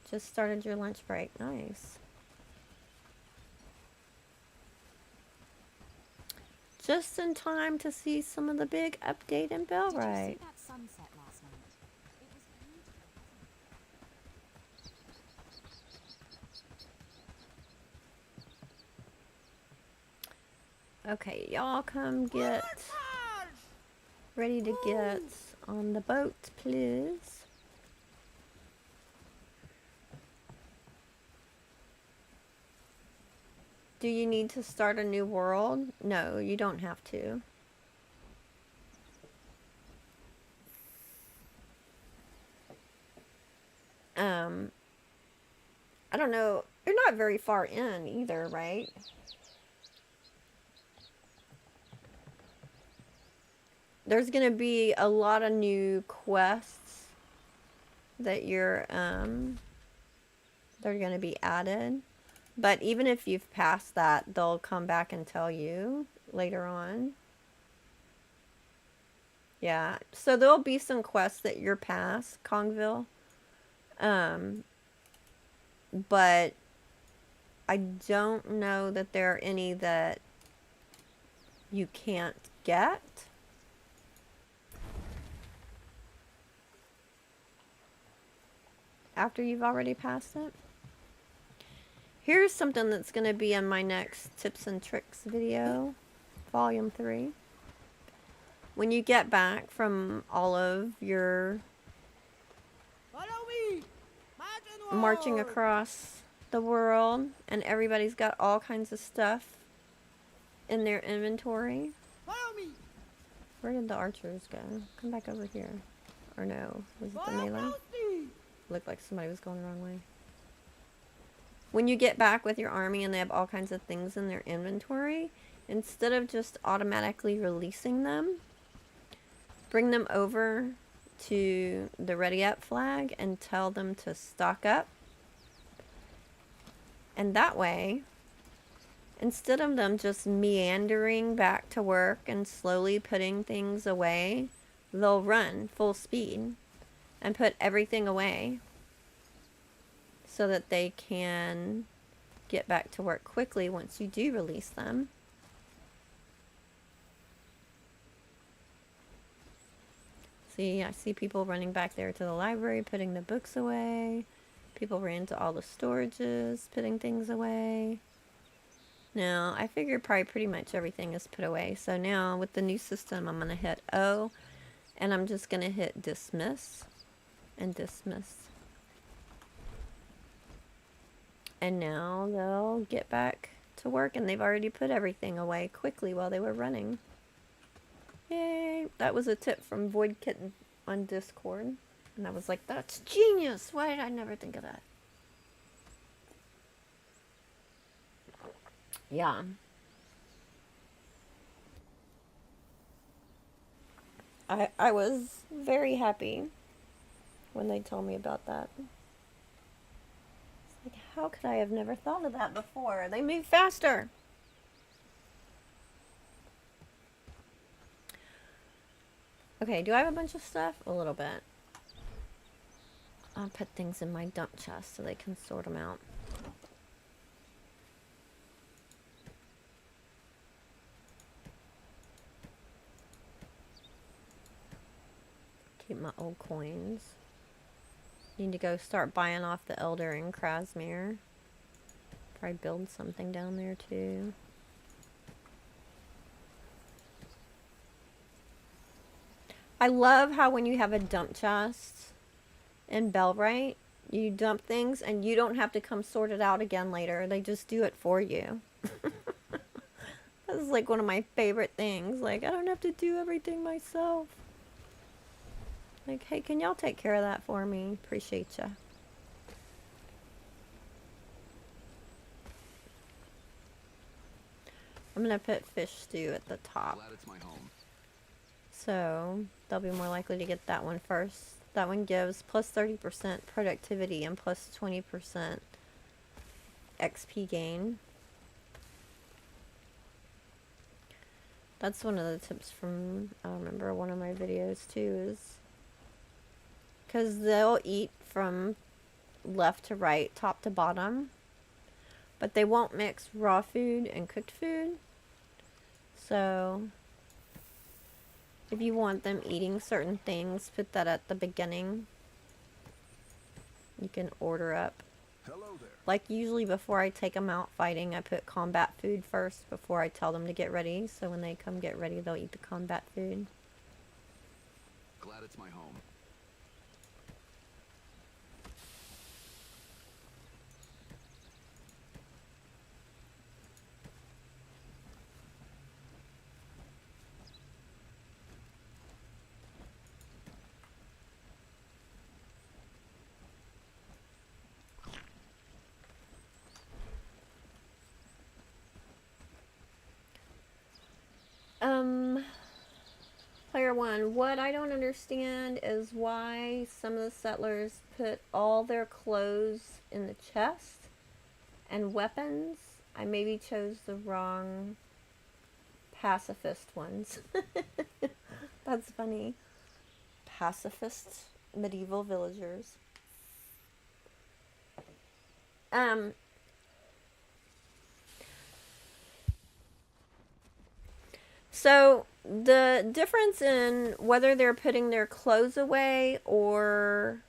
Just started your lunch break. Nice. Just in time to see some of the big update in Bellwright. Did you see that sunset last night? It was beautiful. Okay, y'all come get ready to get on the boat, please. Do you need to start a new world? No, you don't have to. I don't know. You're not very far in either, right? There's gonna be a lot of new quests that they're gonna be added. But even if you've passed that, they'll come back and tell you later on. Yeah, so there'll be some quests that you're past, Kongville. But I don't know that there are any that you can't get. After you've already passed it. Here's something that's going to be in my next tips and tricks video, volume 3. When you get back from all of your marching across the world and everybody's got all kinds of stuff in their inventory. Follow me. Where did the archers go? Come back over here. Or no, was it the melee? Looked like somebody was going the wrong way. When you get back with your army and they have all kinds of things in their inventory, instead of just automatically releasing them, bring them over to the ready up flag and tell them to stock up. And that way, instead of them just meandering back to work and slowly putting things away, they'll run full speed and put everything away so that they can get back to work quickly once you do release them. See, I see people running back there to the library, putting the books away. People ran to all the storages, putting things away. Now, I figure probably pretty much everything is put away. So now, with the new system, I'm going to hit O, and I'm just going to hit dismiss, and dismiss. And now they'll get back to work, and they've already put everything away quickly while they were running. Yay! That was a tip from Void Kitten on Discord. And I was like, that's genius! Why did I never think of that? Yeah. I was very happy when they told me about that. It's like, how could I have never thought of that before? They move faster! Okay, do I have a bunch of stuff? A little bit. I'll put things in my dump chest so they can sort them out. Keep my old coins. Need to go start buying off the Elder in Krasmere. Probably build something down there too. I love how when you have a dump chest in Bellwright, you dump things and you don't have to come sort it out again later. They just do it for you. This is like one of my favorite things. Like, I don't have to do everything myself. Like, hey, can y'all take care of that for me? Appreciate ya. I'm gonna put fish stew at the top. Glad it's my home. So, they'll be more likely to get that one first. That one gives plus 30% productivity and plus 20% XP gain. That's one of the tips from, I remember one of my videos too, is because they'll eat from left to right, top to bottom, but they won't mix raw food and cooked food. So if you want them eating certain things, put that at the beginning. You can order up Hello there. Like usually before I take them out fighting, I put combat food first before I tell them to get ready. So when they come get ready, they'll eat the combat food. Glad it's my home. Player 1, what I don't understand is why some of the settlers put all their clothes in the chest and weapons. I maybe chose the wrong pacifist ones. That's funny. Pacifist medieval villagers. So the difference in whether they're putting their clothes away or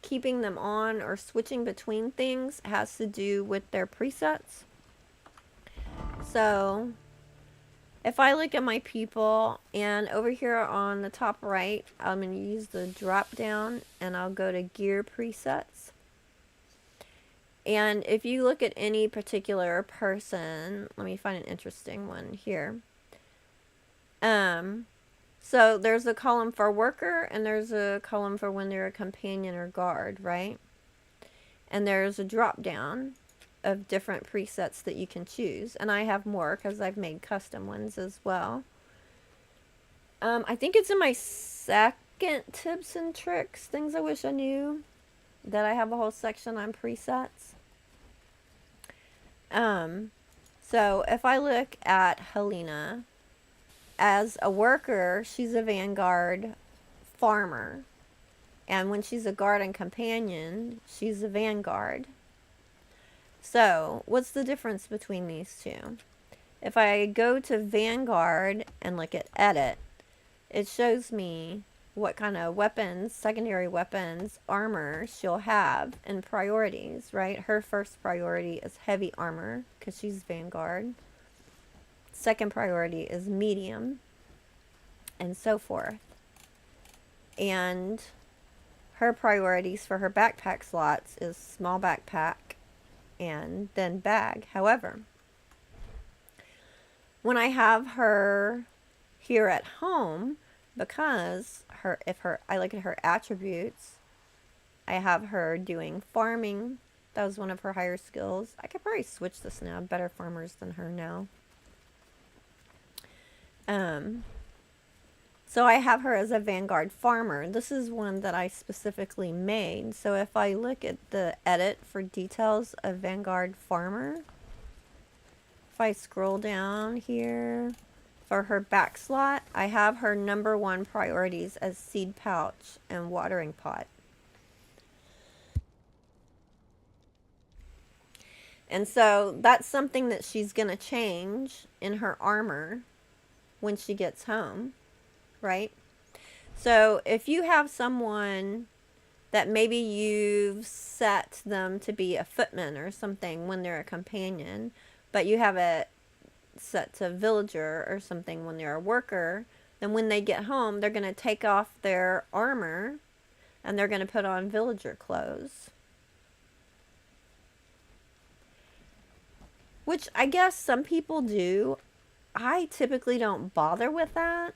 keeping them on or switching between things has to do with their presets. So if I look at my people and over here on the top right, I'm going to use the drop down and I'll go to gear presets. And if you look at any particular person, let me find an interesting one here. So there's a column for worker and there's a column for when they're a companion or guard, right? And there's a drop down of different presets that you can choose. And I have more because I've made custom ones as well. I think it's in my second tips and tricks, things I wish I knew, that I have a whole section on presets. So if I look at Helena, as a worker, she's a vanguard farmer. And when she's a guard and companion, she's a vanguard. So what's the difference between these two? If I go to vanguard and look at edit, it shows me what kind of weapons, secondary weapons, armor she'll have and priorities, right? Her first priority is heavy armor because she's vanguard. Second priority is medium and so forth. And her priorities for her backpack slots is small backpack and then bag. However, when I have her here at home, because I look at her attributes, I have her doing farming. That was one of her higher skills. I could probably switch this now. Better farmers than her now. So I have her as a vanguard farmer. This is one that I specifically made. So if I look at the edit for details of vanguard farmer, if I scroll down here, for her back slot, I have her number 1 priorities as seed pouch and watering pot. And so that's something that she's going to change in her armor when she gets home, right? So if you have someone that maybe you've set them to be a footman or something when they're a companion, but you have it set to villager or something when they're a worker, then when they get home, they're going to take off their armor and they're going to put on villager clothes. Which I guess some people do. I typically don't bother with that.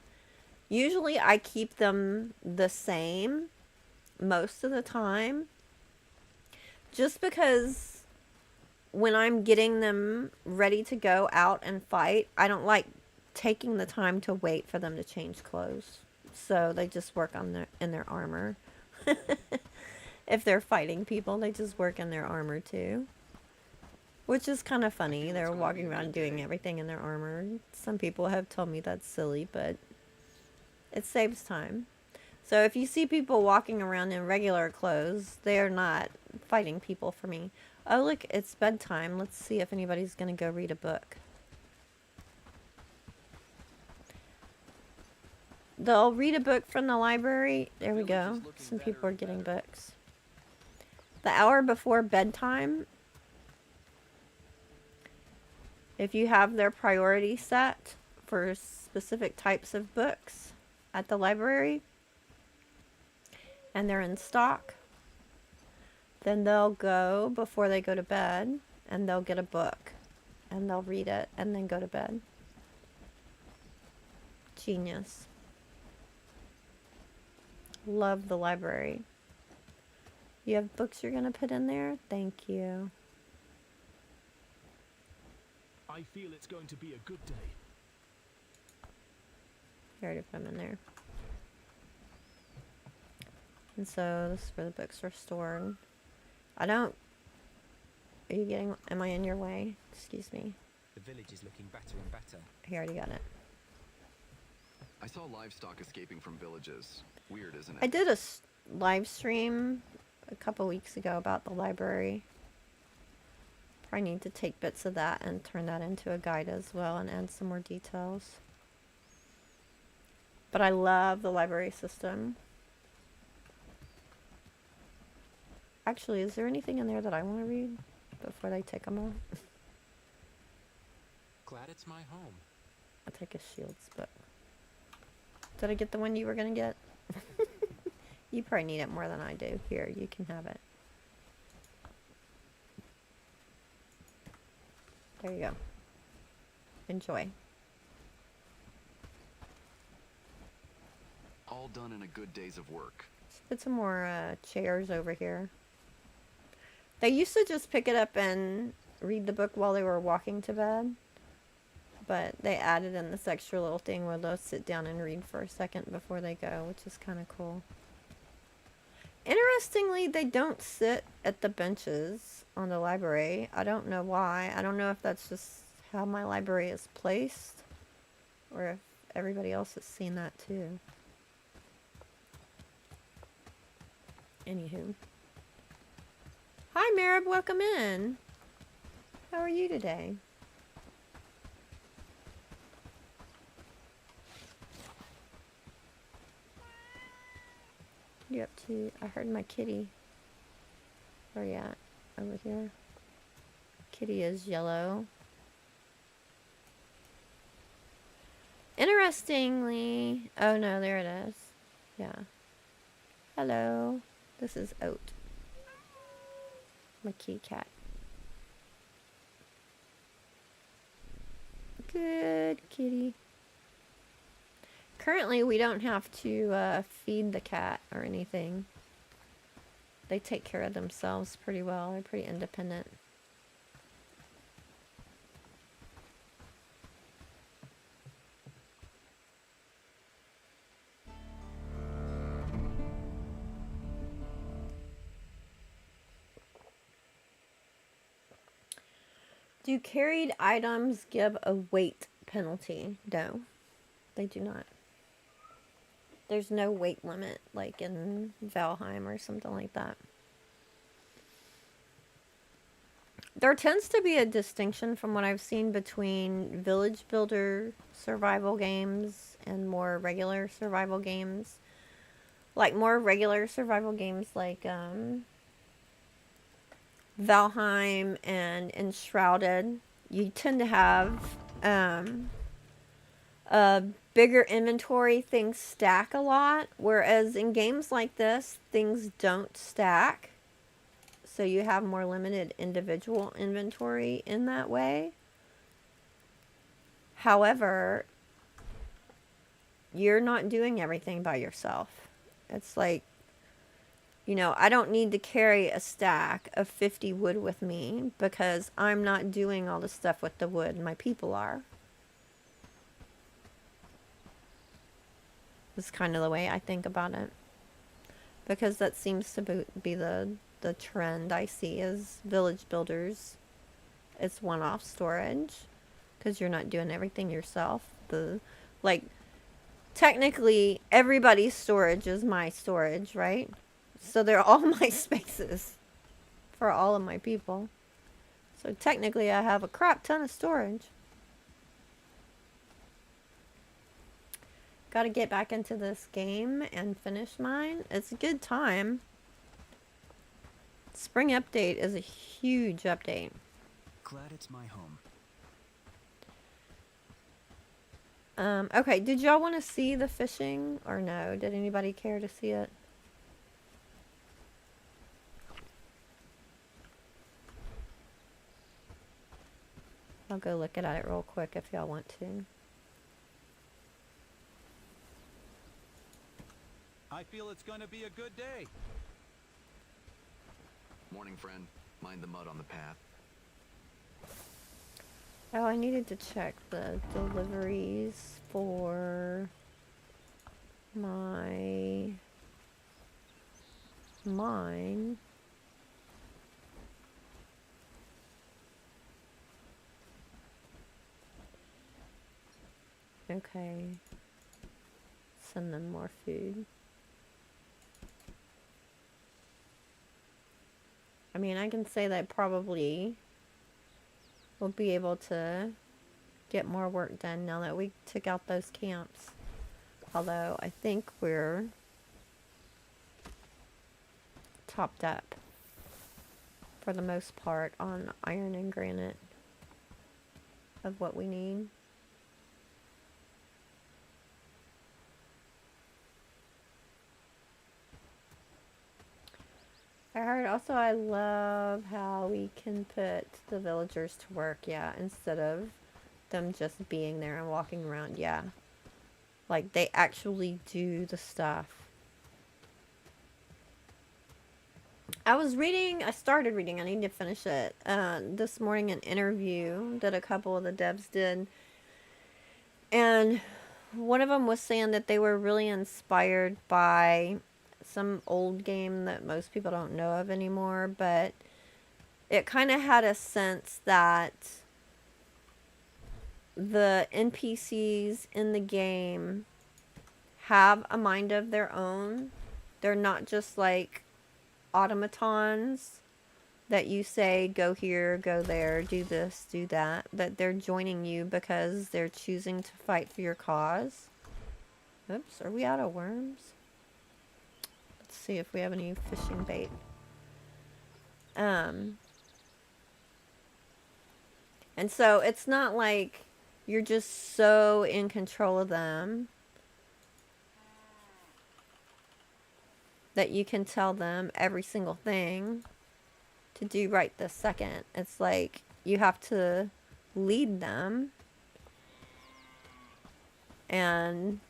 Usually I keep them the same most of the time. Just because when I'm getting them ready to go out and fight, I don't like taking the time to wait for them to change clothes. So they just work on in their armor. If they're fighting people, they just work in their armor too. Which is kind of funny. They're walking around doing everything in their armor. Some people have told me that's silly, but it saves time. So if you see people walking around in regular clothes, they are not fighting people for me. Oh, look, it's bedtime. Let's see if anybody's going to go read a book. they'll read a book from the library. There we Village is go. looking Some better people are and getting better. books. The hour before bedtime, if you have their priority set for specific types of books at the library and they're in stock, then they'll go before they go to bed and they'll get a book and they'll read it and then go to bed. Genius. Love the library. You have books you're going to put in there? Thank you. I feel it's going to be a good day. You already put them in there. And so this is where the books are stored. I don't... Are you getting... Am I in your way? Excuse me. The village is looking better and better. He already got it. I saw livestock escaping from villages. Weird, isn't it? I did a live stream a couple weeks ago about the library. Probably need to take bits of that and turn that into a guide as well and add some more details. But I love the library system. Actually, is there anything in there that I want to read before they take them all? Glad it's my home. I'll take a Shields book. Did I get the one you were going to get? You probably need it more than I do. Here, you can have it. There you go. Enjoy. All done in a good days of work. Let's put some more chairs over here. They used to just pick it up and read the book while they were walking to bed. But they added in this extra little thing where they'll sit down and read for a second before they go, which is kind of cool. Interestingly, they don't sit at the benches on the library. I don't know why. I don't know if that's just how my library is placed or if everybody else has seen that too. Anywho. Hi, Marib. Welcome in. How are you today? You up to? I heard my kitty. Where you at? Over here. Kitty is yellow. Interestingly, oh no, there it is. Yeah. Hello. This is Oat. My kitty cat. Good kitty. Currently, we don't have to feed the cat or anything. They take care of themselves pretty well. They're pretty independent. Do carried items give a weight penalty? No, they do not. There's no weight limit like in Valheim or something like that. There tends to be a distinction from what I've seen between village builder survival games and more regular survival games. Like more regular survival games like Valheim and Enshrouded, you tend to have a bigger inventory, things stack a lot, whereas in games like this, things don't stack. So you have more limited individual inventory in that way. However, you're not doing everything by yourself. It's like, you know, I don't need to carry a stack of 50 wood with me because I'm not doing all the stuff with the wood. My people are. That's kind of the way I think about it. Because that seems to be the trend I see is village builders. It's one-off storage. Because you're not doing everything yourself. Like, technically, everybody's storage is my storage, right? So they're all my spaces for all of my people. So technically I have a crap ton of storage. Gotta get back into this game and finish mine. It's a good time. Spring update is a huge update. Glad it's my home. Okay, did y'all want to see the fishing or no? Did anybody care to see it? I'll go look at it real quick if y'all want to. I feel it's going to be a good day. Morning, friend. Mind the mud on the path. Oh, I needed to check the deliveries for mine. Okay. Send them more food. I mean, I can say that I probably will be able to get more work done now that we took out those camps. Although, I think we're topped up for the most part on iron and granite of what we need. I heard also I love how we can put the villagers to work, yeah, instead of them just being there and walking around, yeah. Like, they actually do the stuff. I started reading, I need to finish it, this morning, an interview that a couple of the devs did. And one of them was saying that they were really inspired by some old game that most people don't know of anymore, but it kind of had a sense that the NPCs in the game have a mind of their own. They're not just like automatons that you say, go here, go there, do this, do that, but they're joining you because they're choosing to fight for your cause. Oops, are we out of worms? Let's see if we have any fishing bait. And so it's not like you're just so in control of them that you can tell them every single thing to do right this second. It's like you have to lead them and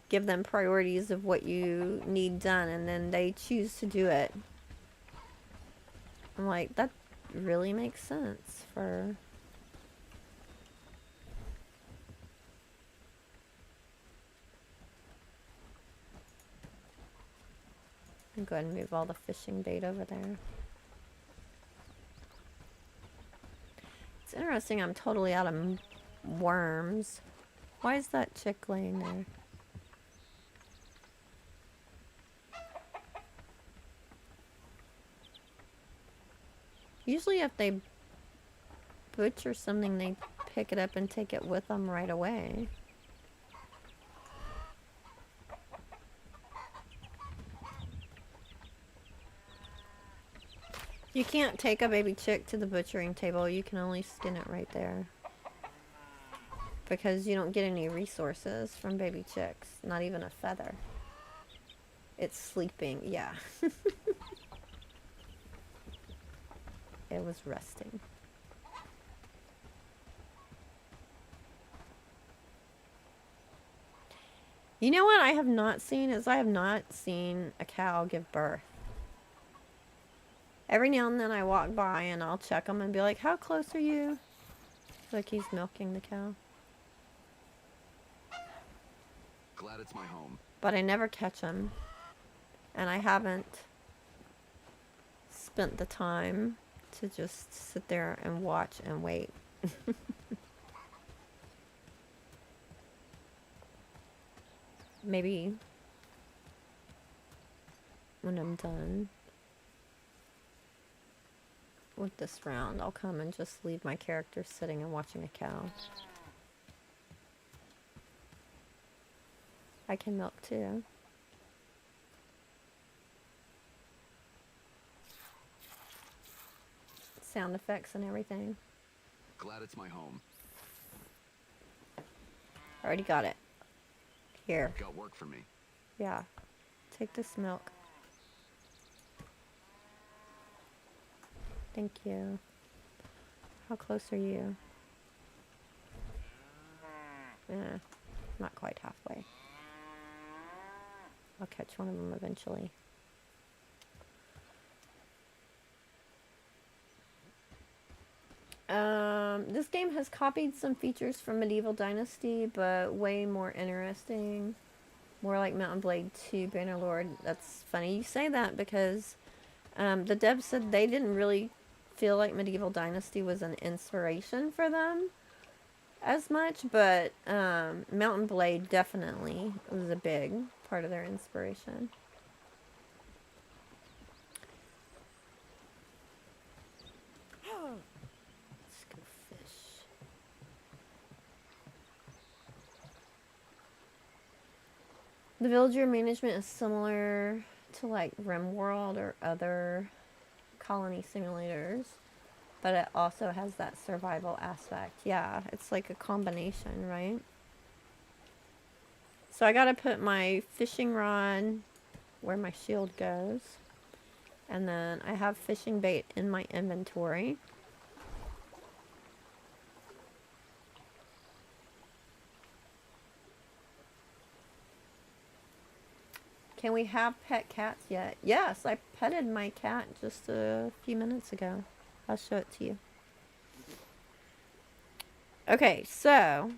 give them priorities of what you need done, and then they choose to do it. I'm like, that really makes sense for... I'll go ahead and move all the fishing bait over there. It's interesting, I'm totally out of worms. Why is that chick laying there? Usually if they butcher something, they pick it up and take it with them right away. You can't take a baby chick to the butchering table. You can only skin it right there. Because you don't get any resources from baby chicks. Not even a feather. It's sleeping. Yeah. It was resting. You know what I have not seen is I have not seen a cow give birth. Every now and then I walk by and I'll check them and be like, how close are you? Like he's milking the cow. Glad it's my home. But I never catch them. And I haven't spent the time to just sit there and watch and wait. Maybe when I'm done with this round, I'll come and just leave my character sitting and watching a cow. I can milk too. Sound effects and everything. Glad it's my home. Already got it. Here. Got work for me. Yeah. Take this milk. Thank you. How close are you? Not quite halfway. I'll catch one of them eventually. This game has copied some features from Medieval Dynasty, but way more interesting. More like Mount and Blade 2 Bannerlord. That's funny you say that because the devs said they didn't really feel like Medieval Dynasty was an inspiration for them as much, but Mount and Blade definitely was a big part of their inspiration. Let's go fish. The villager management is similar to like RimWorld or other colony simulators, but it also has that survival aspect. Yeah, it's like a combination, right? So I gotta put my fishing rod where my shield goes. And then I have fishing bait in my inventory. Can we have pet cats yet? Yes, I petted my cat just a few minutes ago. I'll show it to you. Okay, so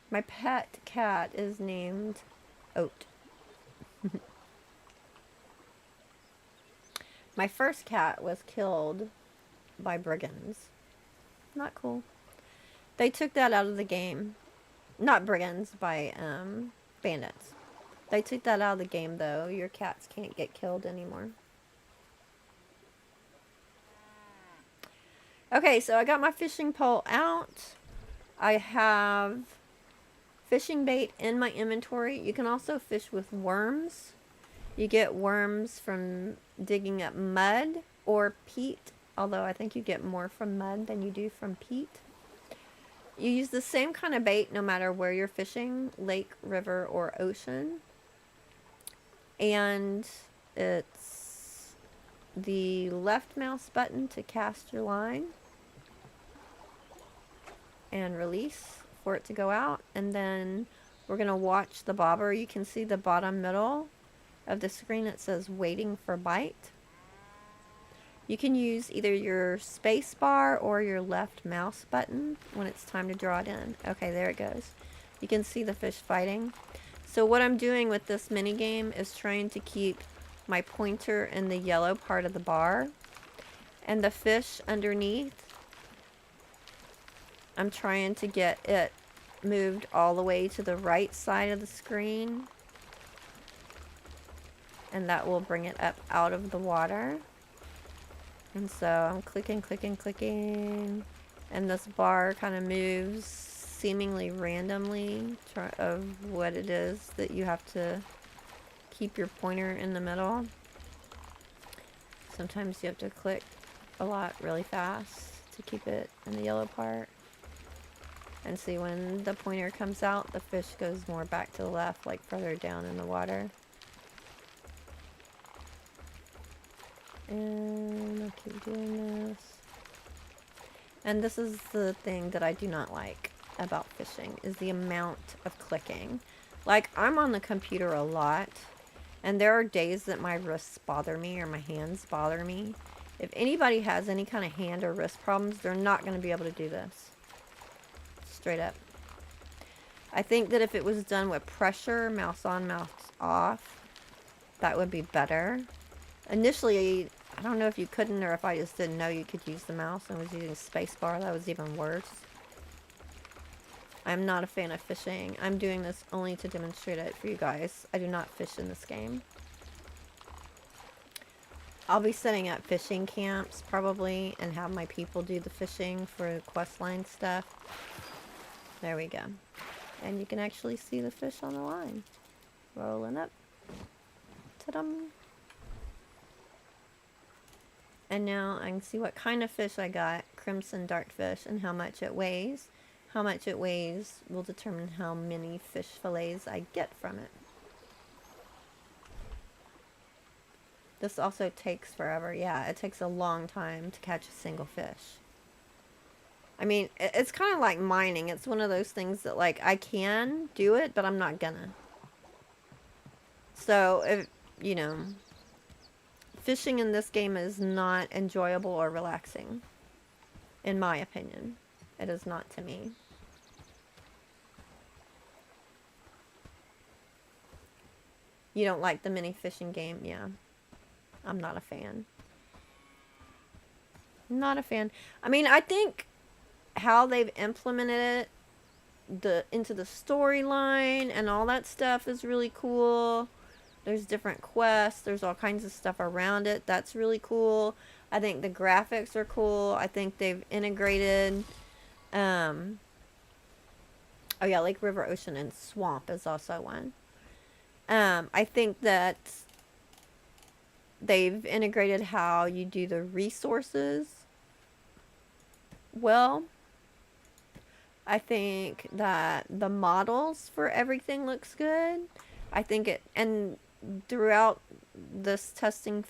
my pet cat is named Oat. My first cat was killed by brigands. Not cool. They took that out of the game. Not brigands, by bandits. They took that out of the game though. Your cats can't get killed anymore. Okay, so I got my fishing pole out. I have fishing bait in my inventory. You can also fish with worms. You get worms from digging up mud or peat, although I think you get more from mud than you do from peat. You use the same kind of bait no matter where you're fishing, lake, river, or ocean. And it's the left mouse button to cast your line and release for it to go out. And then we're going to watch the bobber. You can see the bottom middle of the screen. It says waiting for bite. You can use either your space bar or your left mouse button when it's time to draw it in. Okay, there it goes. You can see the fish fighting. So what I'm doing with this mini game is trying to keep my pointer in the yellow part of the bar, and the fish underneath, I'm trying to get it moved all the way to the right side of the screen, and that will bring it up out of the water. And so I'm clicking, clicking, clicking, and this bar kind of moves seemingly randomly of what it is that you have to keep your pointer in the middle. Sometimes you have to click a lot really fast to keep it in the yellow part. And see, when the pointer comes out, the fish goes more back to the left, like further down in the water. And I'll keep doing this. And this is the thing that I do not like about fishing, is the amount of clicking. Like, I'm on the computer a lot, and there are days that my wrists bother me or my hands bother me. If anybody has any kind of hand or wrist problems, they're not going to be able to do this. Straight up. I think that if it was done with pressure, mouse on, mouse off, that would be better. Initially, I don't know if you couldn't or if I just didn't know you could use the mouse and was using spacebar. That was even worse. I'm not a fan of fishing. I'm doing this only to demonstrate it for you guys. I do not fish in this game. I'll be setting up fishing camps probably and have my people do the fishing for questline stuff. There we go. And you can actually see the fish on the line. Rolling up. Ta-dum. And now I can see what kind of fish I got. Crimson dartfish and how much it weighs. How much it weighs will determine how many fish fillets I get from it. This also takes forever. Yeah, it takes a long time to catch a single fish. I mean, it's kind of like mining. It's one of those things that, like, I can do it, but I'm not gonna. So, if, you know, fishing in this game is not enjoyable or relaxing. In my opinion. It is not to me. You don't like the mini fishing game? Yeah. I'm not a fan. Not a fan. I mean, I think how they've implemented it into the storyline and all that stuff is really cool. There's different quests. There's all kinds of stuff around it. That's really cool. I think the graphics are cool. I think they've integrated... oh yeah, Lake, River, Ocean, and Swamp is also one. I think that they've integrated how you do the resources well. I think that the models for everything looks good. I think it, and throughout this testing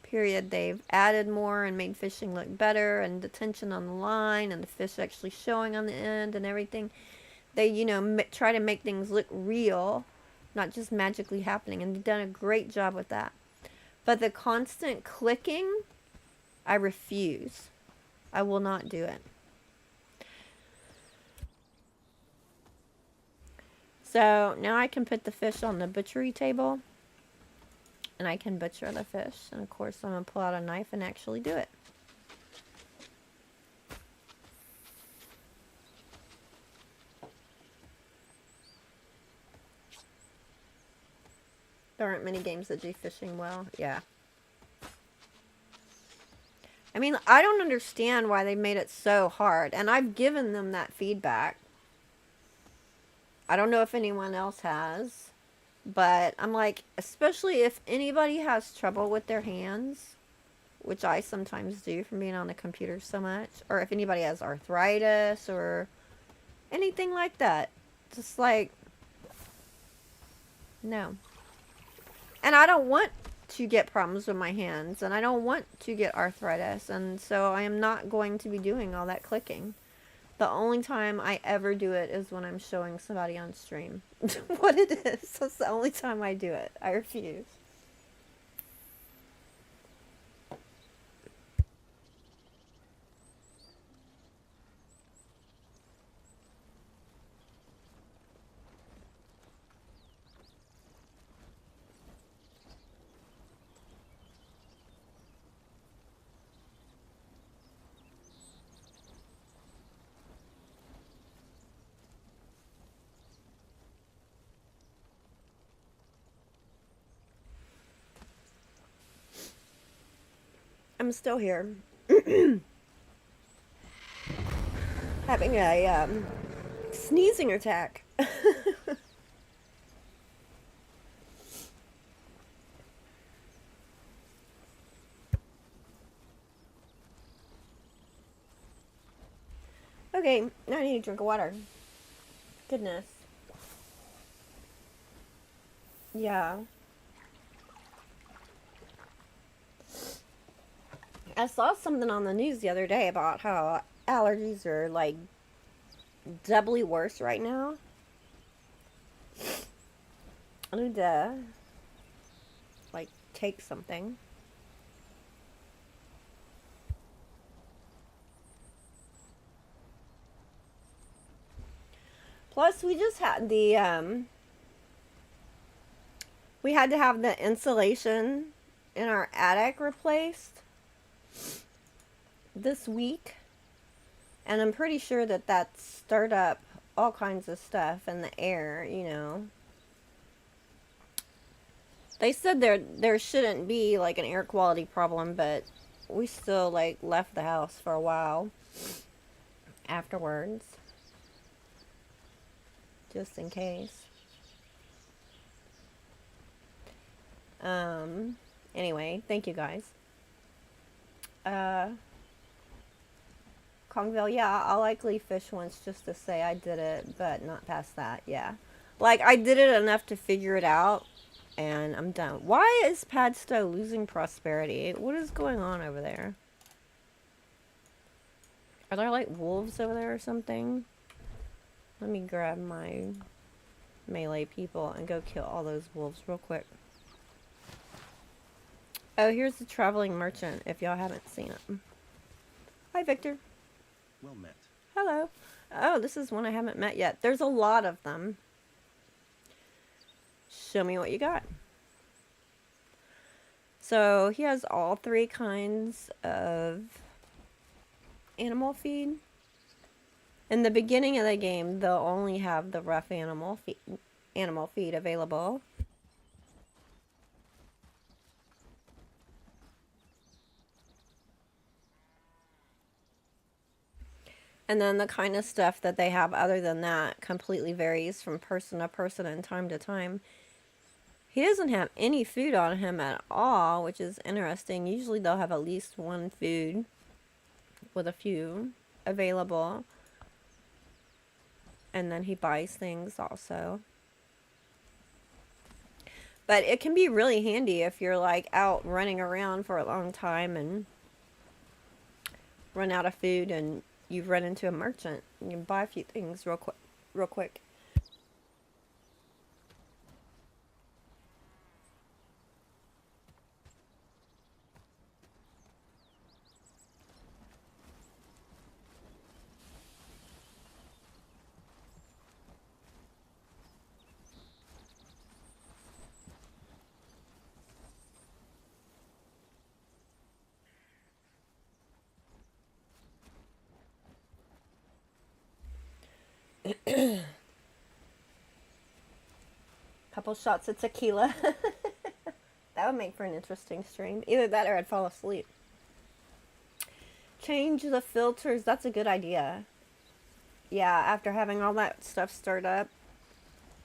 period, they've added more and made fishing look better, and the tension on the line and the fish actually showing on the end and everything. They, you know, try to make things look real, not just magically happening, and they've done a great job with that. But the constant clicking, I refuse. I will not do it. So now I can put the fish on the butchery table, and I can butcher the fish. And of course I'm going to pull out a knife and actually do it. There aren't many games that do fishing well. Yeah. I mean, I don't understand why they made it so hard. And I've given them that feedback. I don't know if anyone else has. But I'm like, especially if anybody has trouble with their hands, which I sometimes do from being on the computer so much. Or if anybody has arthritis or anything like that. Just like, no. And I don't want to get problems with my hands, and I don't want to get arthritis, and so I am not going to be doing all that clicking. The only time I ever do it is when I'm showing somebody on stream what it is. That's the only time I do it. I refuse. I'm still here. Having a sneezing attack. Okay, now I need a drink of water. Goodness. Yeah. I saw something on the news the other day about how allergies are, like, doubly worse right now. I need to, like, take something. Plus, we just had the, we had to have the insulation in our attic replaced this week, and I'm pretty sure that that stirred up all kinds of stuff in the air, you know. They said there shouldn't be like an air quality problem, but we still like left the house for a while afterwards. just in case. Anyway, thank you guys. Kongville, yeah, I'll likely fish once just to say I did it, but not past that, yeah. Like, I did it enough to figure it out, and I'm done. Why is Padstow losing prosperity? What is going on over there? Are there, like, wolves over there or something? Let me grab my melee people and go kill all those wolves real quick. Oh, here's the traveling merchant, if y'all haven't seen him. Hi, Victor. Well met. Hello. Oh, this is one I haven't met yet. There's a lot of them. Show me what you got. So, he has all 3 kinds of animal feed. In the beginning of the game, they'll only have the rough animal feed available. And then the kind of stuff that they have other than that completely varies from person to person and time to time. He doesn't have any food on him at all, which is interesting. Usually they'll have at least one food with a few available. And then he buys things also. But it can be really handy if you're like out running around for a long time and run out of food and you run into a merchant. You can buy a few things real quick. Couple shots of tequila. That would make for an interesting stream. Either that or I'd fall asleep. Change the filters. That's a good idea. Yeah, after having all that stuff stirred up,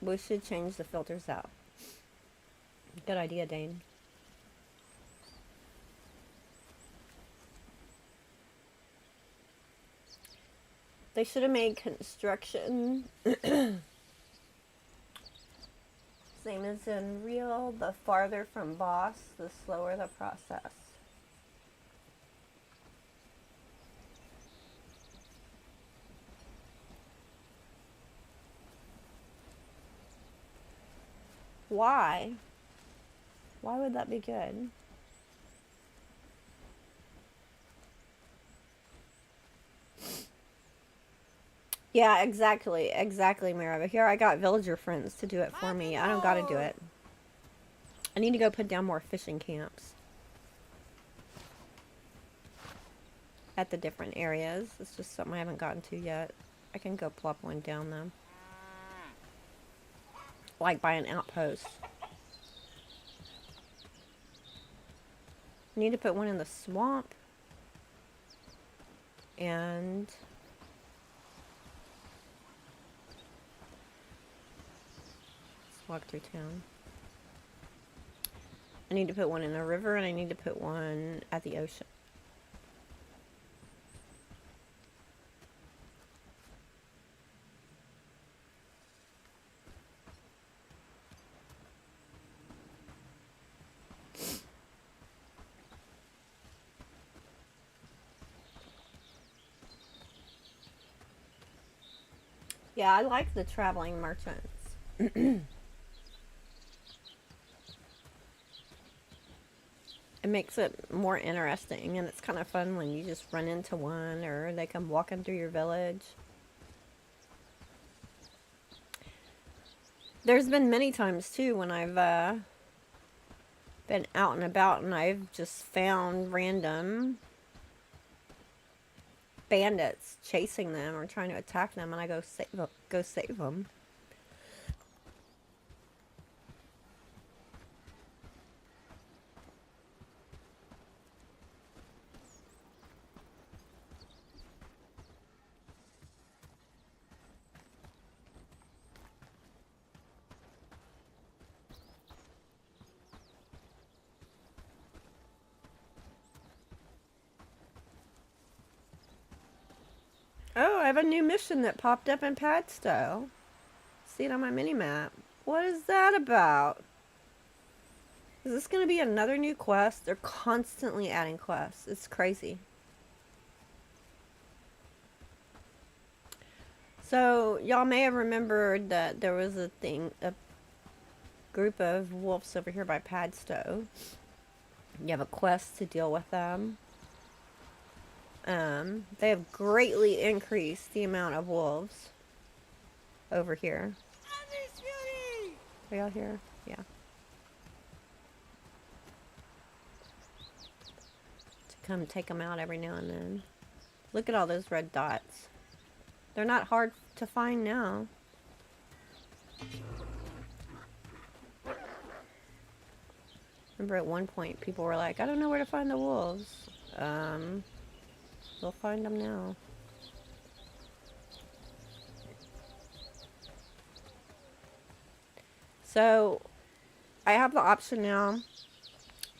we should change the filters out. Good idea, Dane. They should have made construction same as in real. The farther from boss, the slower the process. Why? Why would that be good? Yeah, exactly, Mira. But here I got villager friends to do it for me. I don't gotta do it. I need to go put down more fishing camps at the different areas. It's just something I haven't gotten to yet. I can go plop one down though. Like by an outpost. Need to put one in the swamp. And walk through town. I need to put one in a river and I need to put one at the ocean. Yeah, I like the traveling merchants. It makes it more interesting, and it's kind of fun when you just run into one or they come walking through your village. There's been many times too when I've been out and about and I've just found random bandits chasing them or trying to attack them, and I go save them. Oh, I have a new mission that popped up in Padstow. See it on my mini-map. What is that about? Is this going to be another new quest? They're constantly adding quests. It's crazy. So, y'all may have remembered that there was a group of wolves over here by Padstow. You have a quest to deal with them. They have greatly increased the amount of wolves over here. Are y'all here? Yeah. To come take them out every now and then. Look at all those red dots. They're not hard to find now. Remember at one point people were like, I don't know where to find the wolves. We'll find them now. So, I have the option now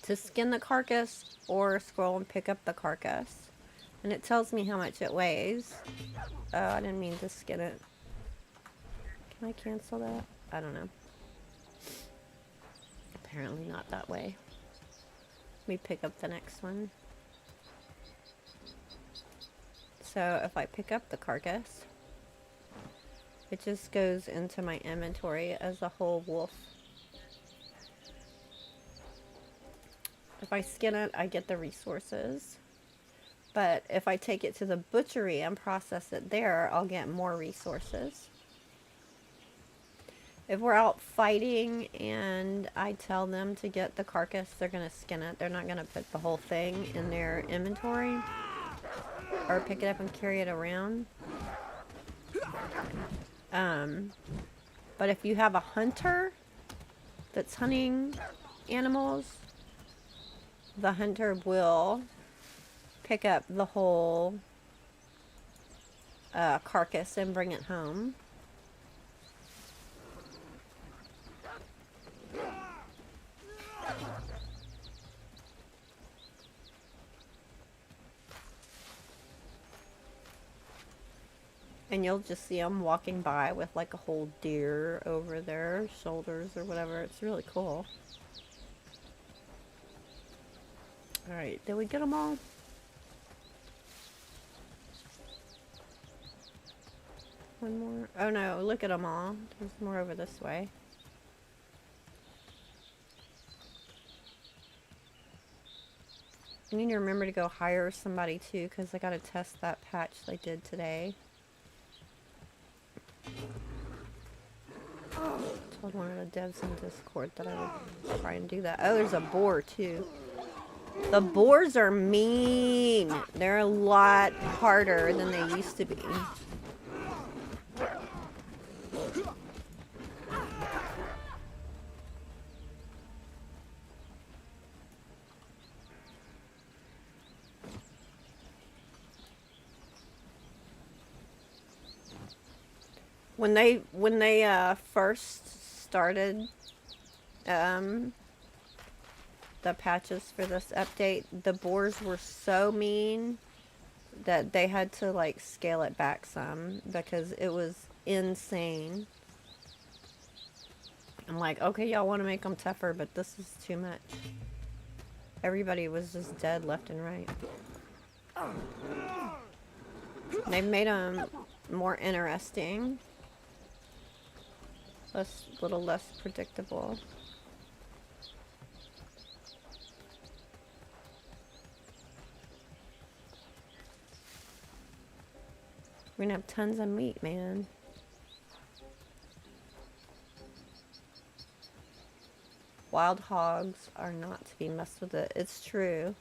to skin the carcass or scroll and pick up the carcass. And it tells me how much it weighs. Oh, I didn't mean to skin it. Can I cancel that? I don't know. Apparently not that way. Let me pick up the next one. So if I pick up the carcass, it just goes into my inventory as a whole wolf. If I skin it, I get the resources. But if I take it to the butchery and process it there, I'll get more resources. If we're out fighting and I tell them to get the carcass, they're going to skin it. They're not going to put the whole thing in their inventory or pick it up and carry it around. But if you have a hunter that's hunting animals, the hunter will pick up the whole carcass and bring it home. And you'll just see them walking by with like a whole deer over their shoulders or whatever. It's really cool. Alright, did we get them all? One more. Oh no, look at them all. There's more over this way. I need to remember to go hire somebody too, because I gotta test that patch they did today. Told one of the devs in Discord that I would try and do that. Oh, there's a boar too. The boars are mean. They're a lot harder than they used to be. When they first started the patches for this update, the boars were so mean that they had to like scale it back some because it was insane. I'm like, okay, y'all want to make them tougher, but this is too much. Everybody was just dead left and right. They've made them more interesting. A little less predictable. We're gonna have tons of meat, man. Wild hogs are not to be messed with. It's true.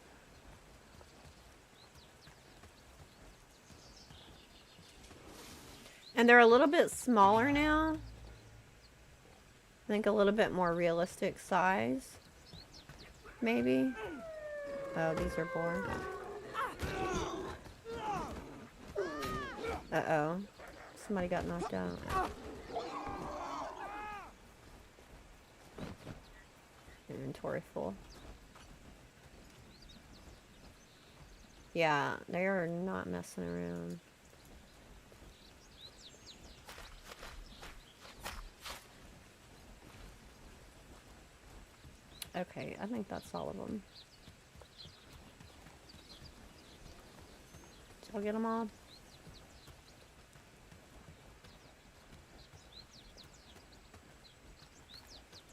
And they're a little bit smaller now. I think a little bit more realistic size. Maybe. Oh, these are boar. Uh-oh. Somebody got knocked out. Inventory full. Yeah, they are not messing around. Okay, I think that's all of them. Did y'all get them all?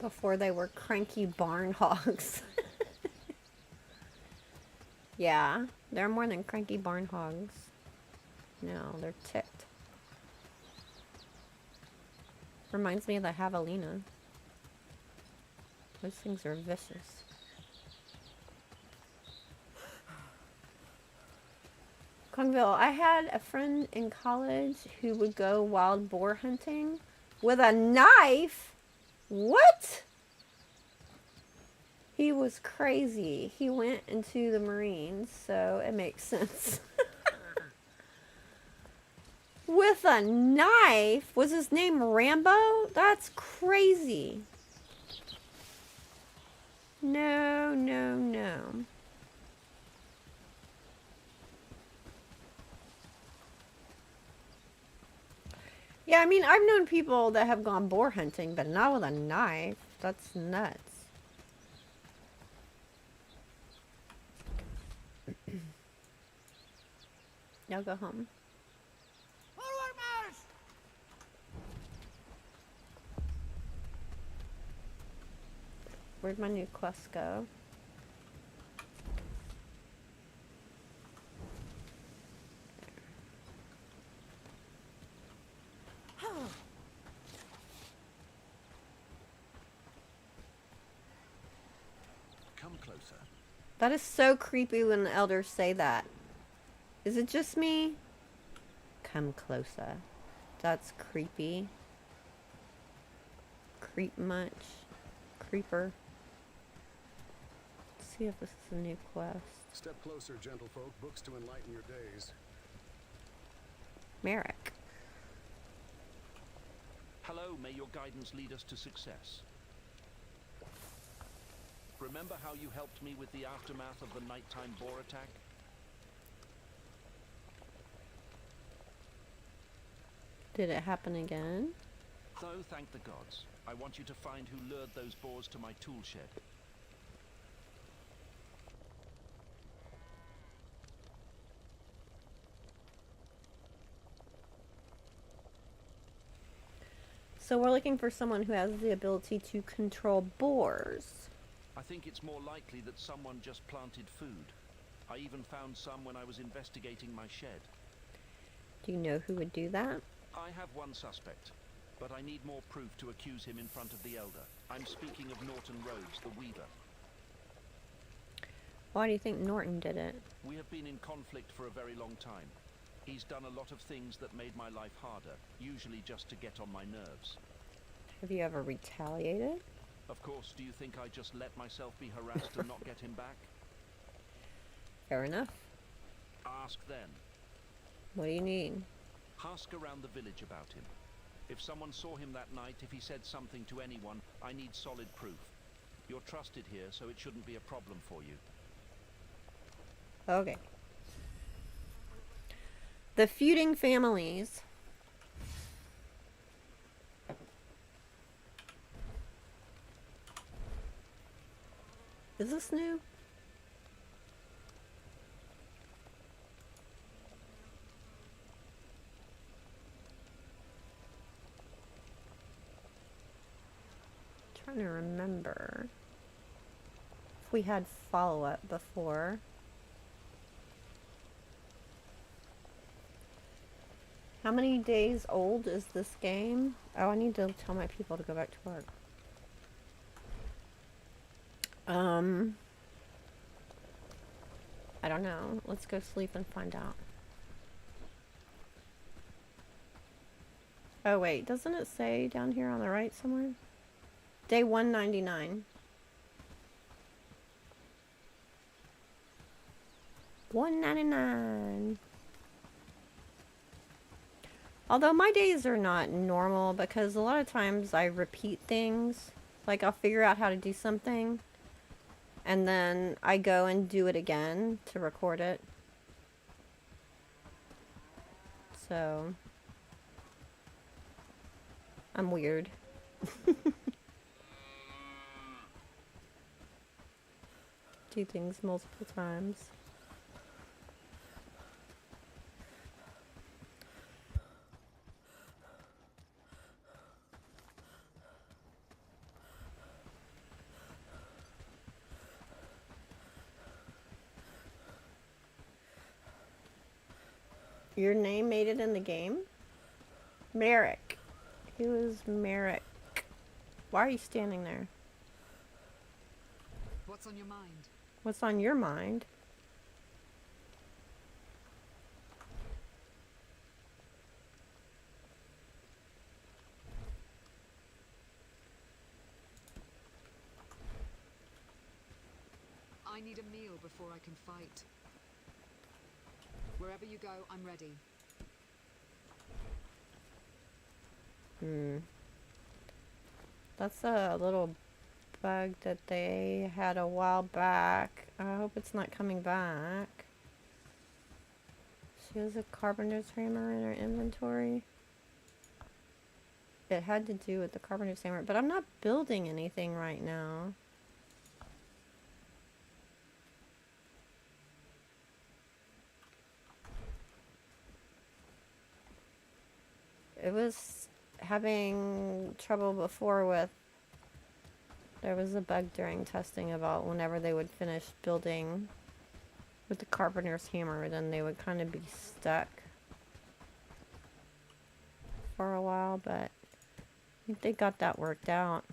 Before they were cranky barn hogs. Yeah, they're more than cranky barn hogs. No, they're ticked. Reminds me of the javelina. Those things are vicious. Kongville, I had a friend in college who would go wild boar hunting with a knife. What? He was crazy. He went into the Marines, so it makes sense. With a knife? Was his name Rambo? That's crazy. No, no, no. Yeah, I mean, I've known people that have gone boar hunting, but not with a knife. That's nuts. Y'all go home. Forward march! Where'd my new quest go? Come closer. That is so creepy when the elders say that. Is it just me? Come closer. That's creepy. Creep much? Creeper. Let's see if this is a new quest. Step closer, gentlefolk. Books to enlighten your days. Merrick. Hello, may your guidance lead us to success. Remember how you helped me with the aftermath of the nighttime boar attack? Did it happen again? No, thank the gods. I want you to find who lured those boars to my tool shed. So we're looking for someone who has the ability to control boars. I think it's more likely that someone just planted food. I even found some when I was investigating my shed. Do you know who would do that? I have one suspect, but I need more proof to accuse him in front of the Elder. I'm speaking of Norton Rhodes, the Weaver. Why do you think Norton did it? We have been in conflict for a very long time. He's done a lot of things that made my life harder, usually just to get on my nerves. Have you ever retaliated? Of course, do you think I just let myself be harassed and not get him back? Fair enough. Ask then. What do you need? Ask around the village about him. If someone saw him that night, if he said something to anyone, I need solid proof. You're trusted here, so it shouldn't be a problem for you. Okay. The feuding families. Is this new? Trying to remember if we had follow-up before. How many days old is this game? Oh, I need to tell my people to go back to work. I don't know. Let's go sleep and find out. Oh wait, doesn't it say down here on the right somewhere? Day 199. 199. Although my days are not normal because a lot of times I repeat things. Like I'll figure out how to do something and then I go and do it again to record it. So I'm weird. do things multiple times. Your name made it in the game? Merrick. Who is Merrick? Why are you standing there? What's on your mind? What's on your mind? I need a meal before I can fight. Wherever you go, I'm ready. That's a little bug that they had a while back. I hope it's not coming back. She has a carpenter's hammer in her inventory. It had to do with the carpenter's hammer, but I'm not building anything right now. It was having trouble before with, there was a bug during testing about whenever they would finish building with the carpenter's hammer, then they would kind of be stuck for a while, but I think they got that worked out.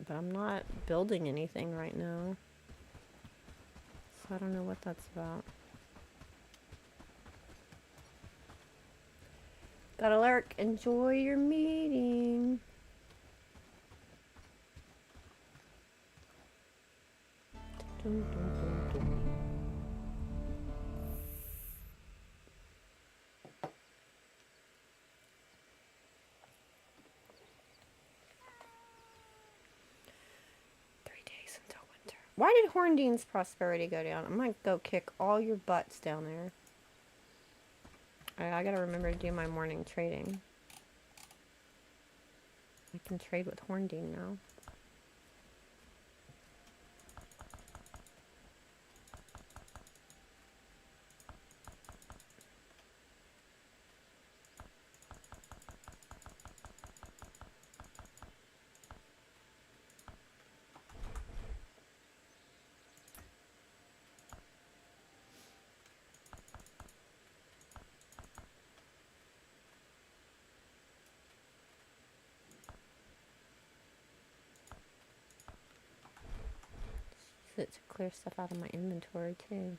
But I'm not building anything right now, so I don't know what that's about. Gotta lurk. Enjoy your meeting. Dun, dun, dun, dun. Until winter. Why did Horndean's prosperity go down? I might go kick all your butts down there. I gotta remember to do my morning trading. I can trade with Horndean now. It to clear stuff out of my inventory too.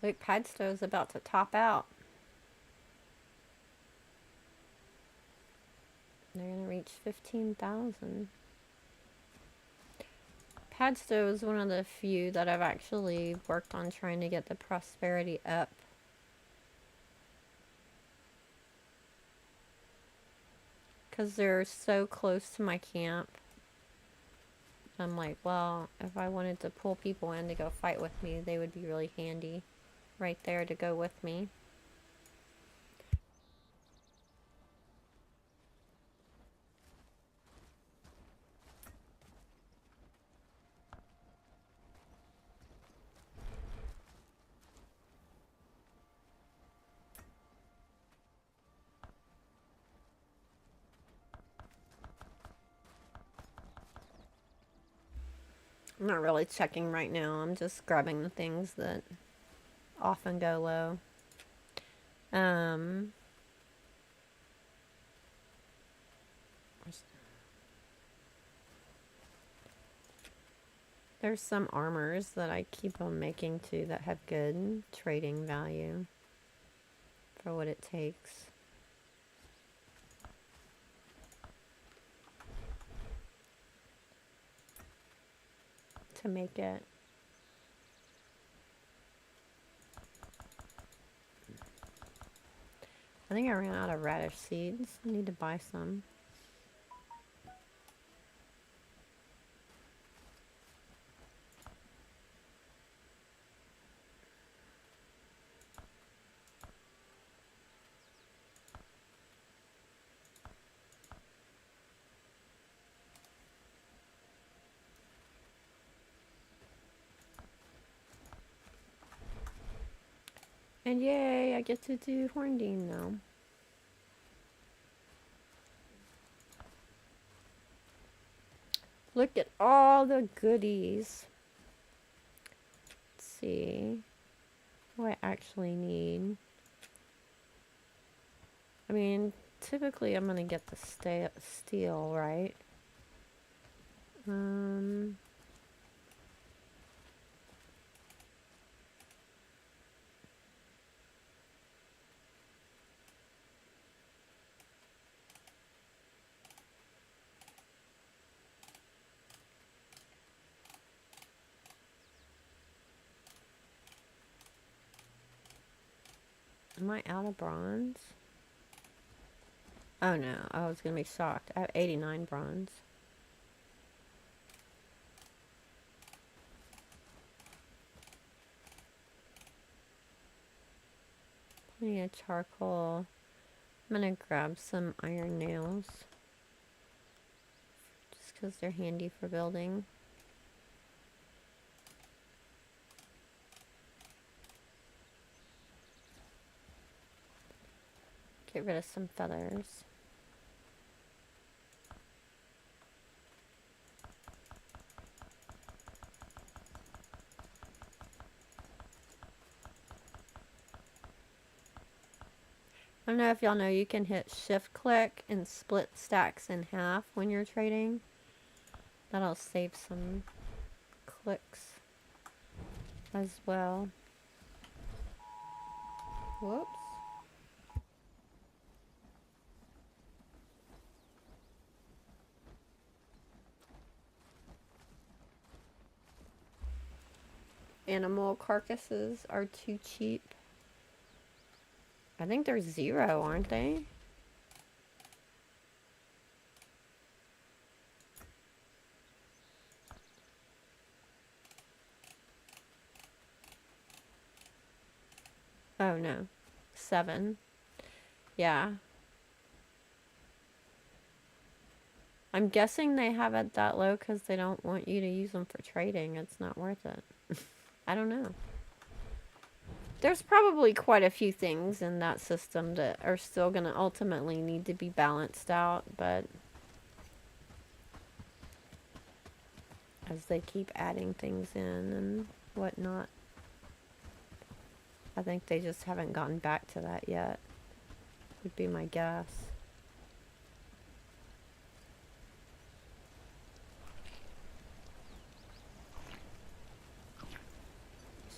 Look, Padstow's about to top out. They're gonna reach 15,000. Padstow is one of the few that I've actually worked on trying to get the prosperity up. Because they're so close to my camp. I'm like, well, if I wanted to pull people in to go fight with me, they would be really handy right there to go with me. I'm not really checking right now. I'm just grabbing the things that often go low. There's some armors that I keep on making too that have good trading value for what it takes. To make it. I think I ran out of radish seeds. I need to buy some. And yay, I get to do Horndean now. Look at all the goodies. Let's see what I actually need. I mean, typically I'm gonna get the steel, right? Am I out of bronze? Oh no, I was gonna be shocked. I have 89 bronze. Plenty of charcoal. I'm gonna grab some iron nails. Just because they're handy for building. Get rid of some feathers. I don't know if y'all know you can hit shift click and split stacks in half when you're trading. That'll save some clicks as well. Whoops. Animal carcasses are too cheap. I think they're 0, aren't they? Oh no, 7. Yeah. I'm guessing they have it that low because they don't want you to use them for trading. It's not worth it. I don't know. There's probably quite a few things in that system that are still going to ultimately need to be balanced out, but as they keep adding things in and whatnot, I think they just haven't gotten back to that yet, would be my guess.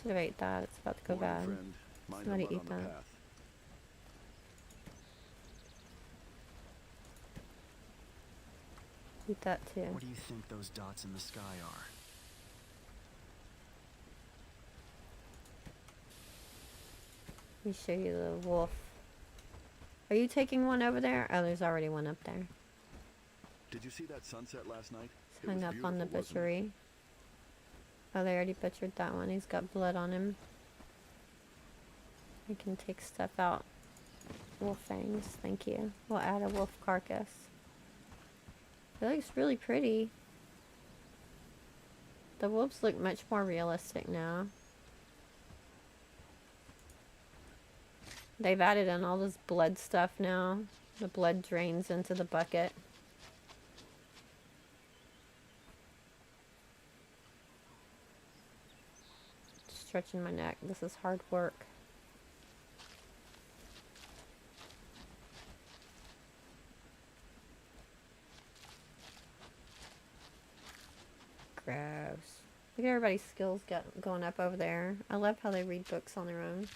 Should have ate that. It's about to go bad. Somebody eat that. Eat that too. What do you think those dots in the sky are? Let me show you the wolf. Are you taking one over there? Oh, there's already one up there. Did you see that sunset last night? It's hung up on the butchery. Oh, they already butchered that one. He's got blood on him. I can take stuff out. Wolf fangs, thank you. We'll add a wolf carcass. It looks really pretty. The wolves look much more realistic now. They've added in all this blood stuff now. The blood drains into the bucket. Stretching my neck. This is hard work. Gross. Look at everybody's skills going up over there. I love how they read books on their own.